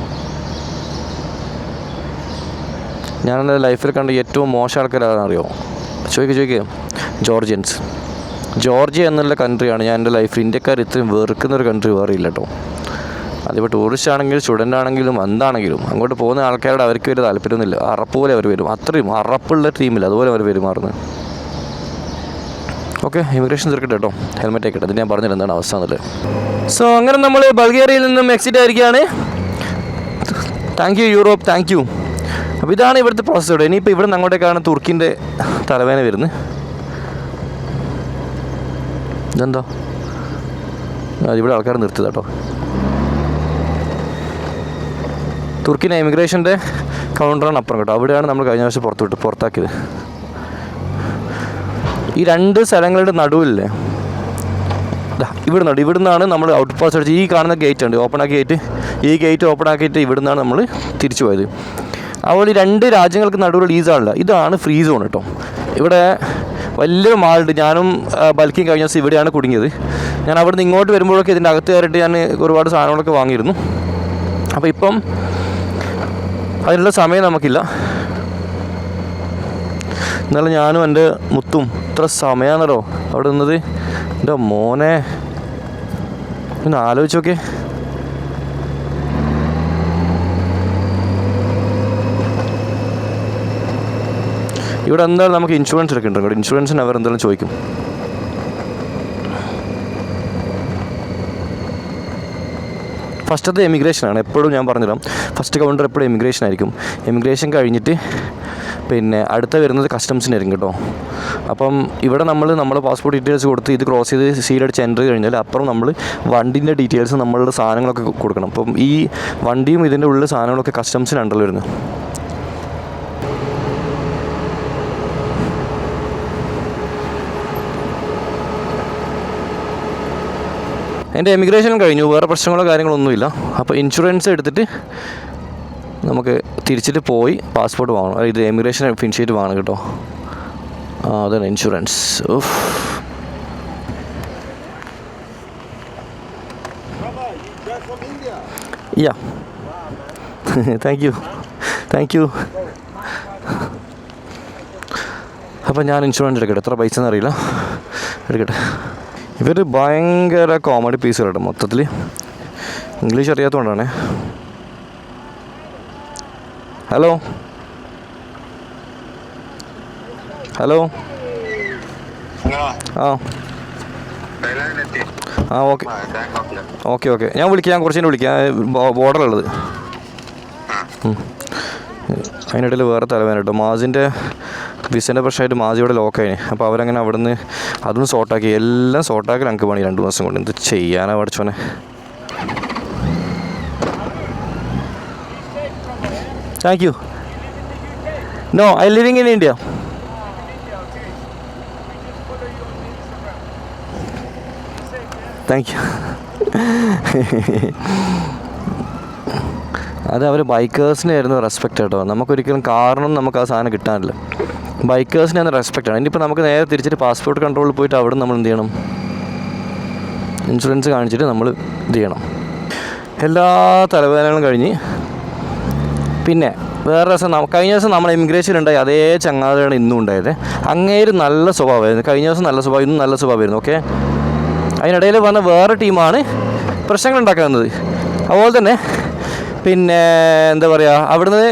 ഞാൻ എൻ്റെ ലൈഫിൽ കണ്ട ഏറ്റവും മോശം ആൾക്കാരാണെന്നറിയോ? ചോദിക്കുക ജോർജിയ എന്നുള്ള കൺട്രിയാണ് ഞാൻ എൻ്റെ ലൈഫിൽ ഇന്ത്യക്കാർ ഇത്രയും വെറുക്കുന്നൊരു കൺട്രി വേറെ ഇല്ല കേട്ടോ. അതിപ്പോൾ ടൂറിസ്റ്റ് ആണെങ്കിലും സ്റ്റുഡൻ്റ് ആണെങ്കിലും എന്താണെങ്കിലും അങ്ങോട്ട് പോകുന്ന ആൾക്കാരുടെ അവർക്ക് വലിയ താല്പര്യമൊന്നുമില്ല. അറപ്പ് പോലെ അവർ വരും, അത്രയും അറപ്പുള്ള ടീമില്ല, അതുപോലെ അവർ പെരുമാറുന്നത്. ഓക്കെ, ഇമിഗ്രേഷൻ തീർക്കട്ടെ കേട്ടോ, ഹെൽമെറ്റ് ആയിക്കട്ടെ. അത് ഞാൻ പറഞ്ഞിട്ട് എന്താണ് അവസ്ഥ എന്നുള്ളത്. സോ അങ്ങനെ നമ്മൾ ബൾഗേറിയയിൽ നിന്നും എക്സിറ്റ് ആയിരിക്കുകയാണ്. Thank you Europe, thank you. അപ്പോൾ ഇതാണ് ഇവിടുത്തെ പ്രോസസ്സ് ഇവിടെ. ഇനിയിപ്പോൾ ഇവിടെ നിന്ന് അങ്ങോട്ടേക്കാണ് തുർക്കിൻ്റെ തലവേദന വരുന്നത്. ഇതെന്താ ഇവിടെ ആൾക്കാർ നിർത്തിയത് കേട്ടോ. തുർക്കിൻ്റെ ഇമിഗ്രേഷൻ്റെ കൗണ്ടറാണ് അപ്പുറം കേട്ടോ. അവിടെയാണ് നമ്മൾ കഴിഞ്ഞ വർഷം പുറത്താക്കിയത്. ഈ രണ്ട് സ്ഥലങ്ങളുടെ നടുവില്ലേ, ഇവിടെ നിന്നാണ് നമ്മൾ ഔട്ട് പാസ് അടിച്ച് ഈ കാണുന്ന ഗേറ്റ് ഉണ്ട്, ഓപ്പൺ ആക്കിയ ഗേറ്റ്. ഈ ഗേറ്റ് ഓപ്പൺ ആക്കിയിട്ട് ഇവിടെ നിന്നാണ് നമ്മൾ തിരിച്ചു പോയത്. അതുപോലെ ഈ രണ്ട് രാജ്യങ്ങൾക്ക് നടുവിലുള്ള ഈ സോണില്ല, ഇതാണ് ഫ്രീ സോൺ കേട്ടോ. ഇവിടെ വലിയൊരു മാളുണ്ട്. ഞാനും ബൽക്കിയും കഴിഞ്ഞ ദിവസം ഇവിടെയാണ് കുടുങ്ങിയത്. ഞാൻ അവിടെ നിന്ന് ഇങ്ങോട്ട് വരുമ്പോഴൊക്കെ ഇതിൻ്റെ അകത്ത് കയറിയിട്ട് ഞാൻ ഒരുപാട് സാധനങ്ങളൊക്കെ വാങ്ങിയിരുന്നു. അപ്പോൾ ഇപ്പം അതിനുള്ള സമയം നമുക്കില്ല. എന്നാലും ഞാനും എൻ്റെ മുത്തും ഇത്ര സമയമാണല്ലോ അവിടെ നിന്നത്. എൻ്റെ മോനെ ഒന്ന് ആലോചിച്ച് നോക്കേ. ഇവിടെ എന്തായാലും നമുക്ക് ഇൻഷുറൻസ് എടുക്കുന്നുണ്ട്. ഇവിടെ ഇൻഷുറൻസിന് അവർ എന്തായാലും ചോദിക്കും. ഫസ്റ്റത്തെ എമിഗ്രേഷനാണ് എപ്പോഴും ഞാൻ പറഞ്ഞുതരാം. ഫസ്റ്റ് കൗണ്ടർ എപ്പോഴും എമിഗ്രേഷൻ ആയിരിക്കും. എമിഗ്രേഷൻ കഴിഞ്ഞിട്ട് പിന്നെ അടുത്ത വരുന്നത് കസ്റ്റംസിനായിരിക്കും കേട്ടോ. അപ്പം ഇവിടെ നമ്മളെ പാസ്പോർട്ട് ഡീറ്റെയിൽസ് കൊടുത്ത് ഇത് ക്രോസ് ചെയ്ത് സീലടിച്ച് എൻട്രി കഴിഞ്ഞാൽ അപ്പുറം നമ്മൾ വണ്ടീൻ്റെ ഡീറ്റെയിൽസ് നമ്മളുടെ സാധനങ്ങളൊക്കെ കൊടുക്കണം. അപ്പം ഈ വണ്ടിയും ഇതിൻ്റെ ഉള്ളിൽ സാധനങ്ങളൊക്കെ കസ്റ്റംസിനുണ്ടല്ലോ വരുന്നത്. എൻ്റെ എമിഗ്രേഷൻ കഴിഞ്ഞു, വേറെ പ്രശ്നങ്ങളോ കാര്യങ്ങളൊന്നുമില്ല. അപ്പോൾ ഇൻഷുറൻസ് എടുത്തിട്ട് നമുക്ക് തിരിച്ചിട്ട് പോയി പാസ്പോർട്ട് വാങ്ങണം. ഇത് എമിഗ്രേഷൻ ഫിനിഷ് ചെയ്തിട്ട് വാങ്ങണം കേട്ടോ. അതാണ് ഇൻഷുറൻസ്. Yeah thank you. അപ്പോൾ ഞാൻ ഇൻഷുറൻസ് എടുക്കട്ടെ. എത്ര പൈസ എന്നറിയില്ല, എടുക്കട്ടെ. ഇവർ ഭയങ്കര കോമഡി പീസുകളുണ്ട് മൊത്തത്തിൽ. ഇംഗ്ലീഷ് അറിയാത്തതുകൊണ്ടാണ്. Hello hello okay okay okay, ഞാൻ വിളിക്കാം, കുറച്ച് കഴിഞ്ഞ് വിളിക്കാം. ബോർഡറുള്ളത് അതിനിടയിൽ വേറെ തലവേന കേട്ടോ. മാസിൻ്റെ വിസൻ്റെ പ്രശ്നമായിട്ട് മാസി ഇവിടെ ലോക്കായിന്. അപ്പോൾ അവരങ്ങനെ അവിടെ നിന്ന് അതൊന്നും സോർട്ടാക്കി, എല്ലാം സോർട്ടാക്കി ഞങ്ങൾക്ക് പണി 2 മാസം കൊണ്ട്. എന്ത് ചെയ്യാനാണ് പഠിച്ചോനെ. Thank you. No, I living in India. Thank you. അത് അവർ ബൈക്കേഴ്സിനായിരുന്നു റെസ്പെക്റ്റ് കേട്ടോ. നമുക്കൊരിക്കലും കാറിനൊന്നും നമുക്ക് ആ സാധനം കിട്ടാനില്ല. ബൈക്കേഴ്സിനാണ് റെസ്പെക്റ്റാണ്. ഇനിയിപ്പോൾ നമുക്ക് നേരെ തിരിച്ചിട്ട് പാസ്പോർട്ട് കൺട്രോളിൽ പോയിട്ട് അവിടെ നമ്മൾ എന്ത് ചെയ്യണം, ഇൻഷുറൻസ് കാണിച്ചിട്ട് നമ്മൾ ഇത് ചെയ്യണം. എല്ലാ തലവേദനകളും കഴിഞ്ഞ് പിന്നെ വേറെ രസം, കഴിഞ്ഞ ദിവസം നമ്മൾ ഇമിഗ്രേഷൻ ഉണ്ടായി അതേ ചങ്ങാതിയാണ് ഇന്നും ഉണ്ടായത്. അങ്ങേര് നല്ല സ്വഭാവമായിരുന്നു. കഴിഞ്ഞ ദിവസം നല്ല സ്വഭാവം, ഇന്നും നല്ല സ്വഭാവമായിരുന്നു. ഓക്കെ, അതിനിടയിൽ വന്ന വേറെ ടീമാണ് പ്രശ്നങ്ങൾ ഉണ്ടാക്കുന്നത്. അതുപോലെ തന്നെ പിന്നെ എന്താ പറയുക, അവിടുന്ന്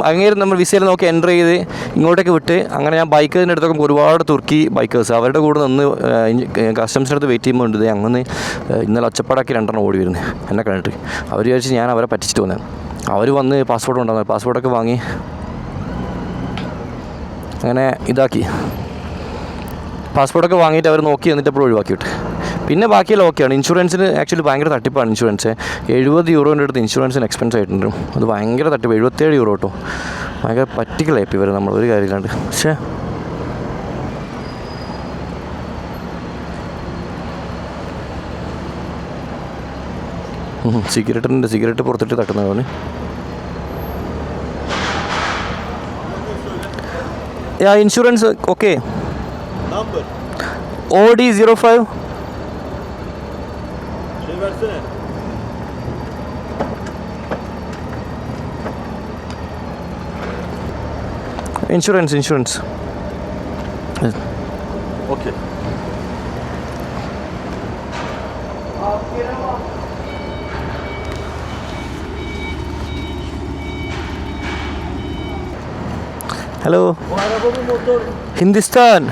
അങ്ങേര് നമ്മൾ വിസയിൽ നോക്കി എൻ്റർ ചെയ്ത് ഇങ്ങോട്ടേക്ക് വിട്ട്, അങ്ങനെ ഞാൻ ബൈക്കേഴ്സിൻ്റെ അടുത്തൊക്കെ ഒരുപാട് തുർക്കി ബൈക്കേഴ്സ് അവരുടെ കൂടെ നിന്ന് കസ്റ്റംസിൻ്റെ അടുത്ത് വെയിറ്റ് ചെയ്യുമ്പോൾ ഉണ്ട് അങ്ങനെ ഇന്നലെ ഒച്ചപ്പാടാക്കി 2 ഓടി വരുന്നത് എന്നെ കണ്ടിട്ട്. അവർ വിചാരിച്ച് ഞാൻ അവരെ പറ്റിച്ചിട്ട് വന്നതാണ്. അവർ വന്ന് പാസ്പോർട്ട് കൊണ്ടുവന്നത്, പാസ്പോർട്ടൊക്കെ വാങ്ങി അങ്ങനെ ഇതാക്കി, പാസ്പോർട്ടൊക്കെ വാങ്ങിയിട്ട് അവർ നോക്കി എന്നിട്ട് എപ്പോഴും ഒഴിവാക്കി വിട്ട്. പിന്നെ ബാക്കിയെല്ലാം ഓക്കെയാണ്. ഇൻഷുറൻസിന് ആക്ച്വലി ഭയങ്കര തട്ടിപ്പാണ് ഇൻഷുറൻസ്. 70 യൂറോൻ്റെ അടുത്ത് ഇൻഷുറൻസിന് എക്സ്പെൻസ് ആയിട്ടുണ്ട്. അത് ഭയങ്കര തട്ടിപ്പ്. 77 യൂറോ കേട്ടോ. ഭയങ്കര പറ്റിക്കലായിപ്പോൾ ഇവർ, നമ്മൾ ഒരു കാര്യമില്ലാണ്ട്. പക്ഷേ സിഗരറ്റ് പുറത്തിട്ട് തട്ടുന്നതാണ്. Insurance okay. OD05 insurance okay. Hello, Hindustan.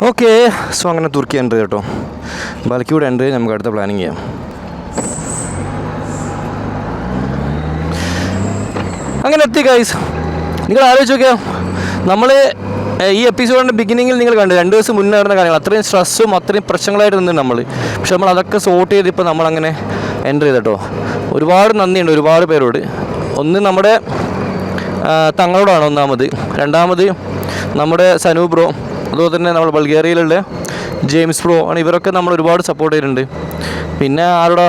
Okay, so അങ്ങനെ തുർക്കി ഉണ്ട് കേട്ടോ. ബാക്കിയൂടെ ഉണ്ട്. നമുക്ക് അടുത്ത പ്ലാനിങ് ചെയ്യാം. അങ്ങനെ എത്തി ഗൈസ്. നിങ്ങൾ ആലോചിച്ച് നോക്കിയാൽ നമ്മൾ ഈ എപ്പിസോഡിൻ്റെ ബിഗിനിങ്ങിൽ നിങ്ങൾ കണ്ടു 2 ദിവസം മുന്നേ നടന്ന കാര്യങ്ങൾ, അത്രയും സ്ട്രെസ്സും അത്രയും പ്രശ്നങ്ങളായിട്ട് നിന്ന് നമ്മൾ. പക്ഷെ നമ്മൾ അതൊക്കെ സോർട്ട് ചെയ്ത് ഇപ്പോൾ നമ്മളങ്ങനെ എൻ്റർ ചെയ്തിട്ടോ. ഒരുപാട് നന്ദിയുണ്ട് ഒരുപാട് പേരോട്. ഒന്ന് നമ്മുടെ തങ്ങളോടാണ് ഒന്നാമത്, രണ്ടാമത് നമ്മുടെ സനു ബ്രോ, അതുപോലെ തന്നെ നമ്മൾ ബൾഗേറിയയിലുള്ള ജെയിംസ് ബ്രോ ആണ്. ഇവരൊക്കെ നമ്മൾ ഒരുപാട് സപ്പോർട്ട് ചെയ്തിട്ടുണ്ട്. പിന്നെ ആരോടാ,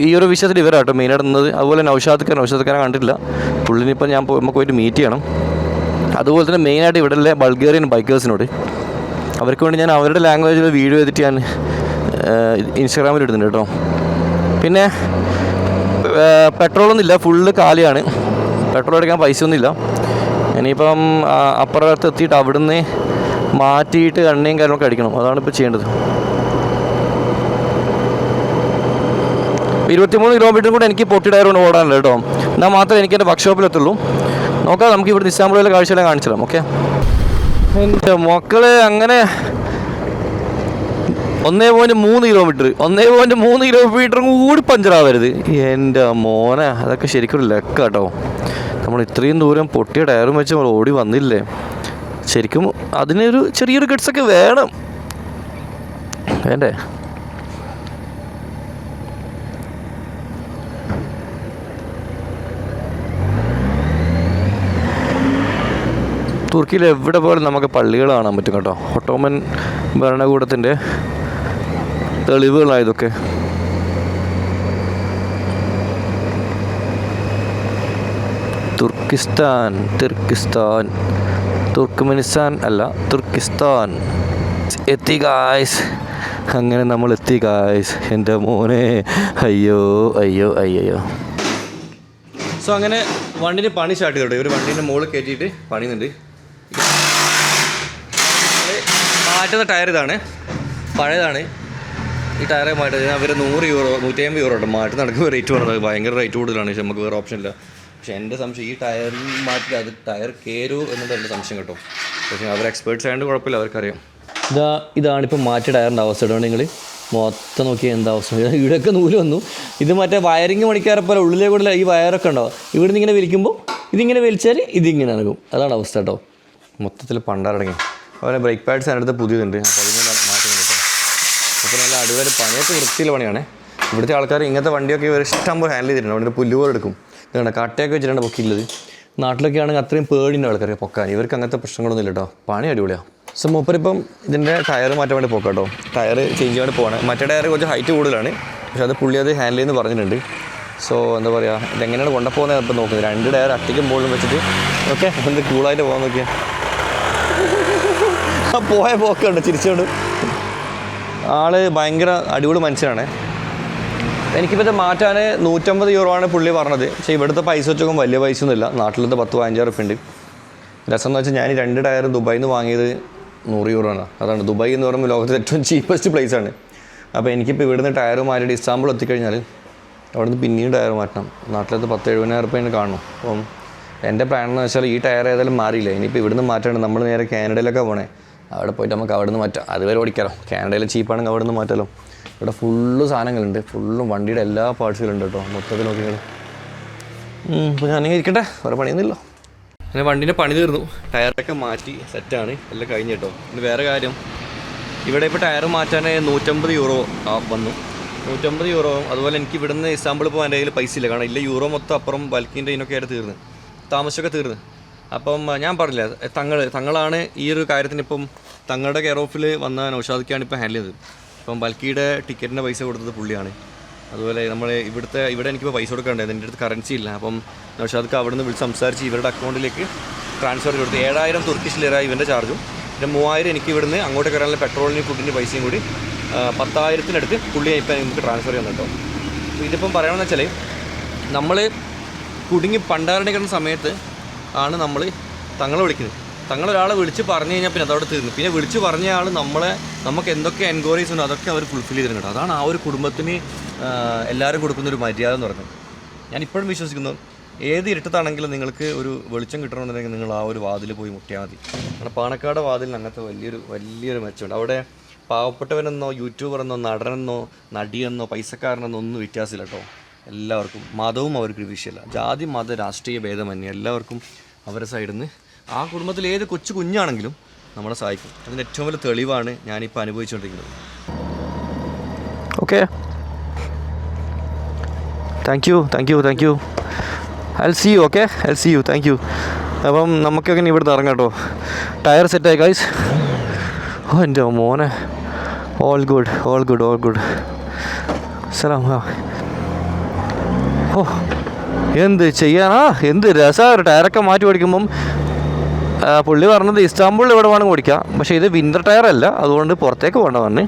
ഈ ഒരു വിഷയത്തിൽ ഇവരാട്ടോ മെയിനായിട്ട് നിന്നത്. അതുപോലെ നൗഷാദ് കണ്ടിട്ടില്ല, പുള്ളിനിപ്പോൾ നമുക്ക് പോയിട്ട് മീറ്റ് ചെയ്യണം. അതുപോലെ തന്നെ മെയിനായിട്ട് ഇവിടെയുള്ള ബൾഗേറിയൻ ബൈക്കേഴ്സിനോട്, അവർക്ക് വേണ്ടി ഞാൻ അവരുടെ ലാംഗ്വേജിൽ വീഡിയോ ചെയ്തിട്ട് ഞാൻ ഇൻസ്റ്റാഗ്രാമിൽ ഇടുന്നുണ്ട് കേട്ടോ. പിന്നെ പെട്രോളൊന്നുമില്ല, ഫുള്ള് കാലിയാണ്. പെട്രോൾ അടിക്കാൻ പൈസ ഒന്നുമില്ല. ഇനിയിപ്പം അപ്പുറത്ത് എത്തിയിട്ട് അവിടുന്ന് മാറ്റിയിട്ട് എണ്ണയും കാര്യങ്ങളൊക്കെ അടിക്കണം. അതാണ് ഇപ്പോൾ ചെയ്യേണ്ടത്. 23 കിലോമീറ്ററും കൂടെ എനിക്ക് പൊട്ടി ടയർ കൊണ്ട് ഓടാനല്ല കേട്ടോ. എന്നാൽ മാത്രമേ എനിക്ക് എൻ്റെ വർക്ക്ഷോപ്പിലെത്തുള്ളൂ. നോക്കാം, നമുക്ക് ഇവിടെ ഇസ്താംബുളിലെ കാഴ്ചകളെ കാണിച്ചു തരാം. ഓക്കെ, എൻ്റെ മക്കള് അങ്ങനെ 1.3 കിലോമീറ്ററും കൂടി പഞ്ചറാവരുത്. എൻ്റെ മോനെ, അതൊക്കെ ശരിക്കും ഒരു ലെക്ക കേട്ടോ. നമ്മൾ ഇത്രയും ദൂരം പൊട്ടിയ ടയറും വെച്ച് നമ്മൾ ഓടി വന്നില്ലേ. ശരിക്കും അതിനൊരു ചെറിയൊരു ഗട്ട്സൊക്കെ വേണം, വേണ്ടേ? തുർക്കിയിൽ എവിടെ പോലും നമുക്ക് പള്ളികൾ കാണാൻ പറ്റും കേട്ടോ. ഒട്ടോമൻ ഭരണകൂടത്തിൻ്റെ തെളിവുകളായതൊക്കെ. തുർക്ക്മെനിസ്ഥാൻ അല്ല, തുർക്കിസ്ഥാൻ എത്തി ഗായ്സ്. അങ്ങനെ നമ്മൾ എത്തി ഗായ്സ്. എൻ്റെ മോനെ, അയ്യോ അയ്യോ അയ്യോ. സോ അങ്ങനെ വണ്ടിൻ്റെ പണി സ്റ്റാർട്ട് ചെയ്തോട്ടെ. ഒരു വണ്ടീൻ്റെ മുകളിൽ കയറ്റിയിട്ട് പണിയുന്നുണ്ട്. മാറ്റുന്ന ടയർ ഇതാണ്, പഴയതാണ്. ഈ ടയറെ മാറ്റി അവർ €100 €150 കേട്ടോ മാറ്റി നടക്കുമ്പോൾ റേറ്റ് പറഞ്ഞത് ഭയങ്കര റേറ്റ് കൂടുതലാണ്. പക്ഷേ നമുക്ക് വേറെ ഓപ്ഷൻ ഇല്ല. പക്ഷേ എൻ്റെ സംശയം ഈ ടയറിൽ മാറ്റി അത് ടയർ കയറൂ എന്നത് എൻ്റെ സംശയം കേട്ടോ. പക്ഷേ അവർ എക്സ്പേർട്സ് ആയതുകൊണ്ട് കുഴപ്പമില്ല, അവർക്കറിയാം. ഇതാണിപ്പോൾ മാറ്റി ടയറിൻ്റെ അവസ്ഥ. ഇതുകൊണ്ട് നിങ്ങൾ മൊത്തം നോക്കിയാൽ എന്താ അവസ്ഥ. ഇവിടെയൊക്കെ നൂല് വന്നു. ഇത് മറ്റേ വയറിങ് പണിക്കാരപ്പോലെ ഉള്ളിലേ കൂടെ ഈ വയറൊക്കെ ഉണ്ടാവും. ഇവിടെ നിന്ന് ഇങ്ങനെ വലിക്കുമ്പോൾ ഇതിങ്ങനെ വലിച്ചാൽ ഇതിങ്ങനെ നടക്കും. അതാണ് അവസ്ഥ കേട്ടോ. മൊത്തത്തിൽ പണ്ടാരടങ്ങി. അതുപോലെ ബ്രേക്ക് പാഡ്സ് അതിനടുത്ത് പുതിയതുണ്ട്. അപ്പോൾ അതിന് മാറ്റുന്നുണ്ട് കേട്ടോ. അപ്പോൾ നല്ല അടിപൊളി പണിയൊക്കെ വൃത്തിയുള്ള പണിയാണ്. ഇവിടുത്തെ ആൾക്കാർ ഇങ്ങനത്തെ വണ്ടിയൊക്കെ ഇവർ ഇഷ്ടം പോലെ ഹാൻഡിൽ ചെയ്തിട്ടുണ്ട്. അവിടെ പുല്ല് പോലെ എടുക്കും. ഇതാണ് കട്ടയൊക്കെ വെച്ചിട്ടാണ് പൊക്കിയുള്ളത്. നാട്ടിലൊക്കെ ആണെങ്കിൽ അത്രയും പേടിൻ്റെ ആൾക്കാർ പൊക്കാൻ. ഇവർക്ക് അങ്ങനത്തെ പ്രശ്നങ്ങളൊന്നും ഇല്ല കേട്ടോ. പണി അടിപൊളിയാണ്. സോ മൂപ്പരിപ്പം ഇതിൻ്റെ ടയർ മാറ്റാൻ വേണ്ടി പോക്കാം കേട്ടോ. ടയർ ചേഞ്ച് ചെയ്യാൻ വേണ്ടി പോകണം. മറ്റേ ടയർ കുറച്ച് ഹൈറ്റ് കൂടുതലാണ്. പക്ഷേ അത് പുള്ളി അത് ഹാൻഡിൽ ചെയ്യുന്നു പറഞ്ഞിട്ടുണ്ട്. സോ എന്താ പറയുക, ഇതെങ്ങനെയാണ് കൊണ്ടുപോകുന്നത് ഇപ്പം നോക്കുന്നത്. 2 ടയർ അട്ടിക്കും മുകളിലും വെച്ചിട്ട് ഓക്കെ എന്ത് കൂളായിട്ട് പോകാൻ നോക്കിയാൽ ആ പോയ പോക്കുണ്ട് ചിരിച്ചോണ്ട്. ആള് ഭയങ്കര അടിപൊളി മനുഷ്യനാണ്. എനിക്കിപ്പോൾ ഇത് മാറ്റാൻ €150 പുള്ളി പറഞ്ഞത്. പക്ഷേ ഇവിടുത്തെ പൈസ വെച്ചൊക്കെ വലിയ പൈസ ഒന്നുമില്ല. നാട്ടിലത്തെ 10-15 ഉണ്ട്. രസം എന്ന് വെച്ചാൽ ഞാൻ 2 ടയർ ദുബായിൽ നിന്ന് വാങ്ങിയത് €100. അതാണ് ദുബായ് എന്ന് പറയുമ്പോൾ ലോകത്തിലെ ഏറ്റവും ചീപ്പസ്റ്റ് പ്ലേസാണ്. അപ്പോൾ എനിക്കിപ്പോൾ ഇവിടുന്ന് ടയർ മാറ്റിയിട്ട് ഇസ്താംബുൾ എത്തിക്കഴിഞ്ഞാൽ അവിടെ നിന്ന് പിന്നെയും ടയർ മാറ്റണം. നാട്ടിലത്തെ €70,000 കാണും. അപ്പം എൻ്റെ പ്ലാൻ എന്ന് വെച്ചാൽ ഈ ടയർ ഏതായാലും മാറിയില്ല. ഇനിയിപ്പോൾ ഇവിടുന്ന് മാറ്റാണ്ട് നമ്മൾ നേരെ കാനഡയിലൊക്കെ പോകണേ. അവിടെ പോയിട്ട് നമുക്ക് അവിടെ നിന്ന് മാറ്റാം. അതുവരെ ഓടിക്കാലോ. കാനഡയിൽ ചീപ്പാണെങ്കിൽ അവിടെ നിന്ന് മാറ്റാലോ. ഇവിടെ ഫുള്ള് സാധനങ്ങളുണ്ട്. ഫുള്ളും വണ്ടിയുടെ എല്ലാ പാർട്സുകളുണ്ട് കേട്ടോ. മൊത്തത്തിൽ നോക്കിയാൽ ഇപ്പോൾ ഞാനിങ്ങനെ ഇരിക്കട്ടെ, വേറെ പണിയൊന്നുമില്ലോ. അങ്ങനെ വണ്ടീൻ്റെ പണി തീർന്നു. ടയറൊക്കെ മാറ്റി സെറ്റാണ്, എല്ലാം കഴിഞ്ഞ് കേട്ടോ. പിന്നെ വേറെ കാര്യം, ഇവിടെ ഇപ്പോൾ ടയർ മാറ്റാൻ €150 വന്നു. €150. അതുപോലെ എനിക്ക് ഇവിടുന്ന് ഇസ്താംബിൾ പോകാൻ എൻ്റെ കയ്യിൽ പൈസ ഇല്ല. കാരണം ഇല്ല യൂറോ മൊത്തം അപ്പുറം ബൽക്കിൻ്റെ ഇതിനൊക്കെ ആയിട്ട് തീർന്ന്, താമസമൊക്കെ തീർന്ന്. അപ്പം ഞാൻ പറഞ്ഞില്ല, തങ്ങളാണ് ഈ ഒരു കാര്യത്തിന് ഇപ്പം തങ്ങളുടെ കെയർ ഓഫിൽ വന്ന നൗഷാദിക്കാണ് ഇപ്പോൾ ഹാൻഡിൽ ചെയ്തത്. ഇപ്പം ബൽക്കിയുടെ ടിക്കറ്റിൻ്റെ പൈസ കൊടുത്തത് പുള്ളിയാണ്. അതുപോലെ ഇവിടെ എനിക്കിപ്പോൾ പൈസ കൊടുക്കാനുണ്ടായിരുന്നു. എൻ്റെ അടുത്ത് കറൻസി ഇല്ല. അപ്പം നൗഷാദിക്ക് അവിടെ നിന്ന് വിളിച്ച് സംസാരിച്ച് ഇവരുടെ അക്കൗണ്ടിലേക്ക് ട്രാൻസ്ഫർ കൊടുത്ത് 7,000 തുർക്കിഷ് ലിറ ഇവൻ്റെ ചാർജും, പിന്നെ 3,000 എനിക്ക് ഇവിടുന്ന് അങ്ങോട്ട് കയറാനുള്ള പെട്രോളിന് ഫുഡിൻ്റെ പൈസയും കൂടി 10,000-ത്തിനടുത്ത് പുള്ളി ഇപ്പം നമുക്ക് ട്രാൻസ്ഫർ ചെയ്യുന്നു കേട്ടോ. ഇതിപ്പം പറയണമെന്ന് വെച്ചാൽ നമ്മൾ കുടുങ്ങി പണ്ടാരണിക്കുന്ന സമയത്ത് ആണ് നമ്മൾ തങ്ങളെ വിളിക്കുന്നത്. തങ്ങളൊരാളെ വിളിച്ച് പറഞ്ഞു കഴിഞ്ഞാൽ പിന്നെ അതവിടെ തീർന്നു. പിന്നെ വിളിച്ച് പറഞ്ഞ ആൾ നമുക്ക് എന്തൊക്കെ എൻക്വയറീസ് ഉണ്ടോ അതൊക്കെ അവർ ഫുൾഫിൽ ചെയ്തിട്ടുണ്ട്. അതാണ് ആ ഒരു കുടുംബത്തിന് എല്ലാവരും കൊടുക്കുന്നൊരു മര്യാദ എന്ന് പറയുന്നത്. ഞാൻ ഇപ്പോഴും വിശ്വസിക്കുന്നു, ഏത് ഇരുട്ടത്താണെങ്കിലും നിങ്ങൾക്ക് ഒരു വെളിച്ചം കിട്ടണമെന്നുണ്ടെങ്കിൽ നിങ്ങൾ ആ ഒരു വാതിൽ പോയി മുട്ടിയാൽ മതി. നമ്മുടെ പാണക്കാട് വാതിലിന് അങ്ങനത്തെ വലിയൊരു മെച്ചമുണ്ട്. അവിടെ പാവപ്പെട്ടവനെന്നോ യൂട്യൂബറെന്നോ നടനെന്നോ നടിയെന്നോ പൈസക്കാരനെന്നോ ഒന്നും വ്യത്യാസമില്ല കേട്ടോ. എല്ലാവർക്കും മതവും അവർക്കൊരു വിഷയമല്ല. ജാതി മത രാഷ്ട്രീയ ഭേദമന്യേ എല്ലാവർക്കും അവരുടെ സൈഡിൽ നിന്ന് ആ കുടുംബത്തിൽ ഏത് കുഞ്ഞാണെങ്കിലും നമ്മളെ സഹായിക്കും. അതിൻ്റെ ഏറ്റവും വലിയ തെളിവാണ് ഞാനിപ്പോൾ അനുഭവിച്ചുകൊണ്ടിരിക്കുന്നത്. Okay, thank you. I see you. Okay, I see you. Thank you. അപ്പം നമുക്കൊക്കെ ഇവിടുന്ന് ഇറങ്ങാം കേട്ടോ. ടയർ സെറ്റായി ഗൈസ്. ഓ എൻ്റെ മോനെ, ഓൾ ഗുഡ്. സലാം. ഓ എന്ത് ചെയ്യാനാ, എന്ത് രസമാണ് ടയറൊക്കെ മാറ്റി ഓടിക്കുമ്പം. പുള്ളി പറഞ്ഞത് ഇസ്താംബുളിൽ ഇവിടെ വേണമെങ്കിൽ ഓടിക്കാം, പക്ഷേ ഇത് വിൻ്റർ ടയറല്ല, അതുകൊണ്ട് പുറത്തേക്ക് പോകേണ്ട പറഞ്ഞു.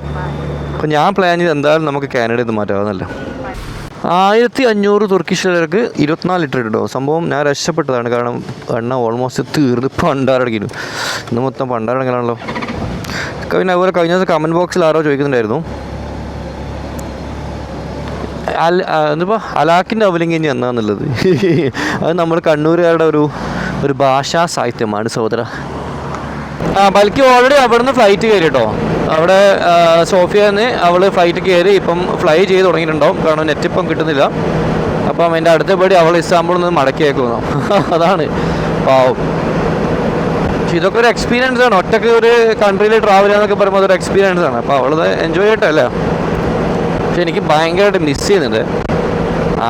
അപ്പോൾ ഞാൻ പ്ലാൻ ചെയ്ത് എന്തായാലും നമുക്ക് കാനഡയിൽ നിന്ന് മാറ്റാവുന്നല്ല. 1,500 തുർക്കിഷ് ലിറക്ക് 24 ലിറ്റർ ഇട്ടോ. സംഭവം ഞാൻ രക്ഷപ്പെട്ടതാണ്. കാരണം എണ്ണ ഓൾമോസ്റ്റ് തീർന്ന് പണ്ടാരടങ്ങിയിരുന്നു. ഇന്ന് മൊത്തം പണ്ടാരടങ്ങലാണല്ലോ. പിന്നെ അതുപോലെ കഴിഞ്ഞ ദിവസം കമൻറ്റ് ബോക്സിൽ ആരോ ചോദിക്കുന്നുണ്ടായിരുന്നു, എന്തിപ്പോൾ അലാക്കിൻ്റെ അവലിംഗിനി എന്നാന്നുള്ളത്. അത് നമ്മൾ കണ്ണൂരുകാരുടെ ഒരു ഭാഷാ സാഹിത്യമാണ് സഹോദര. ബൽക്കി ഓൾറെഡി അവിടെ നിന്ന് ഫ്ലൈറ്റ് കയറി കേട്ടോ. അവിടെ സോഫിയന്ന് അവൾ ഫ്ലൈറ്റ് കയറി ഇപ്പം ഫ്ലൈ ചെയ്ത് തുടങ്ങിയിട്ടുണ്ടാവും. കാരണം നെറ്റ് ഇപ്പം കിട്ടുന്നില്ല. അപ്പം എൻ്റെ അടുത്ത പടി അവൾ ഇസ്താംബുളിൽ നിന്ന് മടക്കിയേക്കുന്നു. അതാണ് പാവം. പക്ഷെ ഇതൊക്കെ ഒരു എക്സ്പീരിയൻസ് ആണ്. ഒറ്റയ്ക്ക് ഒരു കൺട്രിയിൽ ട്രാവൽ ചെയ്യാന്നൊക്കെ പറയുമ്പോൾ അതൊരു എക്സ്പീരിയൻസ് ആണ്. അപ്പോൾ അവളത് എൻജോയ് ചെയ്യട്ടല്ലേ. പക്ഷെ എനിക്ക് ഭയങ്കരമായിട്ട് മിസ് ചെയ്യുന്നുണ്ട്.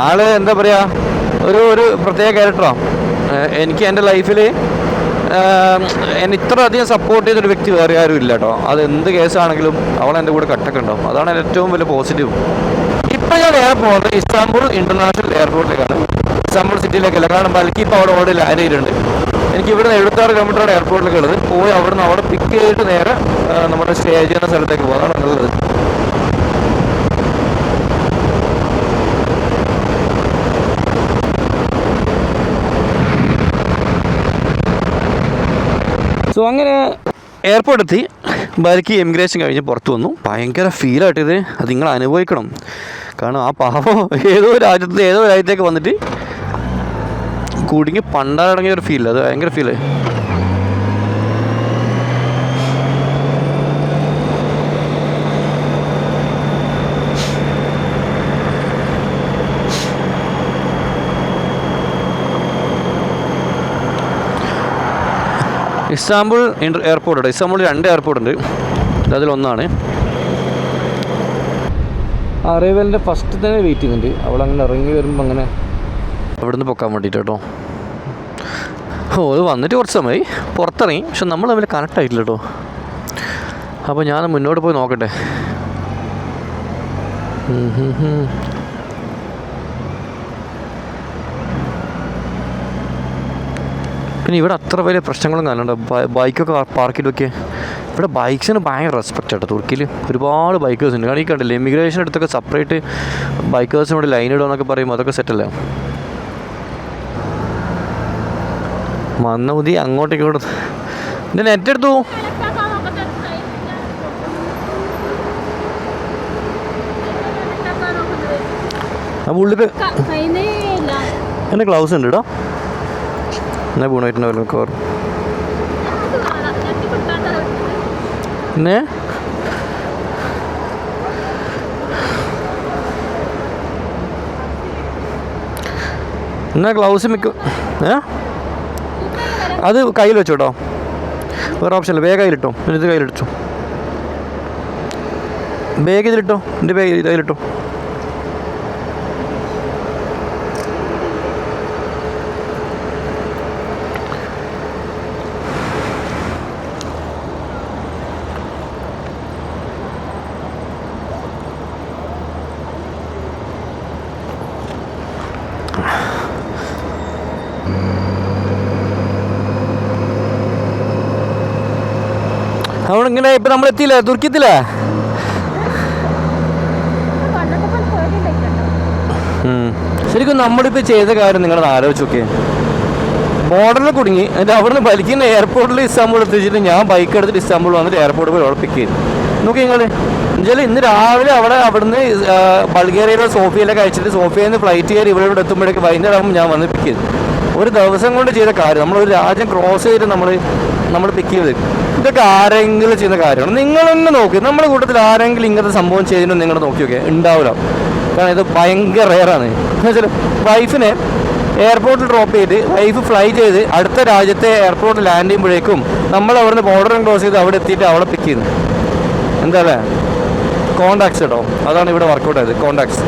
ആള് എന്താ പറയുക, ഒരു പ്രത്യേക ക്യാരക്ടറാണ്. എനിക്ക് എൻ്റെ ലൈഫിൽ എന്നെ ഇത്ര അധികം സപ്പോർട്ട് ചെയ്തൊരു വ്യക്തി വേറെ ആരും ഇല്ല കേട്ടോ. അത് എന്ത് കേസാണെങ്കിലും അവൾ എൻ്റെ കൂടെ കട്ടൊക്കെ ഉണ്ടാവും. അതാണ് ഏറ്റവും വലിയ പോസിറ്റീവ്. ഇപ്പം ഞാൻ പോകുന്നത് ഇസ്താംബുൾ ഇൻ്റർനാഷണൽ എയർപോർട്ടിലേക്കാണ്, ഇസ്താംബുൾ സിറ്റിയിലേക്കല്ല. കാരണം ബൽക്കി ഇപ്പോൾ അവിടെ ഓൾറെഡി ലാൻഡ് ചെയ്തിട്ടുണ്ട്. എനിക്ക് ഇവിടെ 76 കിലോമീറ്ററാണ് എയർപോർട്ടിലേക്ക് ഉള്ളത്. പോയി അവിടെ പിക്ക് ചെയ്തിട്ട് നേരെ നമ്മുടെ സ്റ്റേ ചെയ്യുന്ന സ്ഥലത്തേക്ക് പോകും. അതാണ് നല്ലത്. സോ അങ്ങനെ എയർപോർട്ട് എത്തി, ബൽക്കി എമിഗ്രേഷൻ കഴിഞ്ഞ് പുറത്ത് വന്നു. ഭയങ്കര ഫീലായിട്ടിത്, അത് നിങ്ങൾ അനുഭവിക്കണം. കാരണം ആ പാവം ഏതോ രാജ്യത്തേക്ക് വന്നിട്ട് കുടുങ്ങി പണ്ടാടങ്ങിയ ഒരു ഫീൽ, അത് ഭയങ്കര ഫീല്. ഇസ്താംബുൾ എയർപോർട്ട് ഉണ്ട്. ഇസ്താംബുളിൽ 2 എയർപോർട്ട് ഉണ്ട്, അതിലൊന്നാണ്. അറൈവലിൻ്റെ ഫസ്റ്റ് തന്നെ വെയിറ്റ് ചെയ്യുന്നുണ്ട്. അവളങ്ങനെ ഇറങ്ങി വരുമ്പോൾ അങ്ങനെ അവിടെ നിന്ന് പൊക്കാൻ വേണ്ടിയിട്ട് കേട്ടോ. അത് വന്നിട്ട് കുറച്ച് സമയമായി, പുറത്തിറങ്ങി. പക്ഷെ നമ്മൾ തമ്മിൽ കണക്റ്റ് ആയിട്ടില്ല കേട്ടോ. അപ്പോൾ ഞാൻ മുന്നോട്ട് പോയി നോക്കട്ടെ. പിന്നെ ഇവിടെ അത്ര വലിയ പ്രശ്നങ്ങളും കാണുന്നുണ്ട്. ബൈക്കൊക്കെ പാർക്ക് ചെയ്ത് വെക്കുക. ഇവിടെ ബൈക്സിന് ഭയങ്കര റെസ്പെക്റ്റ് ആട്ടോ തുർക്കിയിൽ. ഒരുപാട് ബൈക്കേഴ്സ് ഉണ്ട്. കാരണം ഈ കണ്ടില്ലേ, ഇമിഗ്രേഷൻ അടുത്തൊക്കെ സെപ്പറേറ്റ് ബൈക്കേഴ്സിനോട് ലൈൻ ഇടുക പറയുമ്പോൾ അതൊക്കെ സെറ്റല്ലേ. മന്നൂതി അങ്ങോട്ടേക്ക് ഇങ്ങോട്ട് എൻ്റെ നെറ്റ് എടുത്തു. അപ്പോൾ ഉള്ളിൽ എൻ്റെ ഗ്ലൗസ് ഉണ്ട് കേട്ടോ. എന്നാ വീണായിട്ടുണ്ടാവില്ല മിക്കവാറും. പിന്നെ എന്നാ ഗ്ലൗസ് അത് കയ്യിൽ വെച്ചോട്ടോ, വേറെ ഓപ്ഷനില്ല. ബാഗ് കയ്യിലിട്ടോ, ഇത് കയ്യിലിട്ടോ, ബാഗ് ഇതിലിട്ടോ, എൻ്റെ ബാഗ് ഇതിലിട്ടോ. നമ്മളിങ്ങനെ ഇപ്പം നമ്മൾ എത്തിയില്ലേ, തുർക്കി എത്തിയില്ലേ? ശരിക്കും നമ്മളിപ്പോൾ ചെയ്ത കാര്യം നിങ്ങളത് ആലോചിച്ച് നോക്കിയേ. ബോർഡറിൽ കുടുങ്ങി, എന്നിട്ട് അവിടുന്ന് ബൽക്കിന്ന് എയർപോർട്ടിൽ ഇസ്താംബുൾ എത്തിച്ചിട്ട് ഞാൻ ബൈക്ക് എടുത്തിട്ട് ഇസ്താംബുൾ വന്നിട്ട് എയർപോർട്ടിൽ പോയി അവിടെ പിക്ക് ചെയ്തു. നോക്കി നിങ്ങൾ എന്നുവെച്ചാൽ ഇന്ന് രാവിലെ അവിടുന്ന് ബൾഗേറിയയിലെ സോഫിയയിലൊക്കെ അയച്ചിട്ട് സോഫിയയിൽ നിന്ന് ഫ്ലൈറ്റ് കയറി ഇവിടെ എത്തുമ്പോഴേക്ക് വൈകുന്നേരം ആകുമ്പോൾ ഞാൻ വന്ന് പിക്ക് ചെയ്തു. ഒരു ദിവസം കൊണ്ട് ചെയ്ത കാര്യം, നമ്മളൊരു രാജ്യം ക്രോസ് ചെയ്തിട്ട് നമ്മൾ പിക്ക് ചെയ്ത്. ഇതൊക്കെ ആരെങ്കിലും ചെയ്യുന്ന കാര്യമാണ്. നിങ്ങൾ തന്നെ നോക്കി, നമ്മുടെ കൂട്ടത്തിൽ ആരെങ്കിലും ഇങ്ങനത്തെ സംഭവം ചെയ്തിട്ട് നിങ്ങൾ നോക്കി നോക്കിയാൽ ഉണ്ടാവില്ല. കാരണം ഇത് ഭയങ്കര റെയറാണ്. എന്നുവെച്ചാൽ വൈഫിനെ എയർപോർട്ടിൽ ഡ്രോപ്പ് ചെയ്ത് വൈഫ് ഫ്ലൈ ചെയ്ത് അടുത്ത രാജ്യത്തെ എയർപോർട്ടിൽ ലാൻഡ് ചെയ്യുമ്പോഴേക്കും നമ്മൾ അവിടുന്ന് ബോർഡർ ക്രോസ് ചെയ്ത് അവിടെ എത്തിയിട്ട് അവളെ പിക്ക് ചെയ്യുന്നു. എന്താ അല്ലേ, കോണ്ടാക്ട്സ് കേട്ടോ. അതാണ് ഇവിടെ വർക്കൗട്ട് ആയത്, കോണ്ടാക്ട്സ്.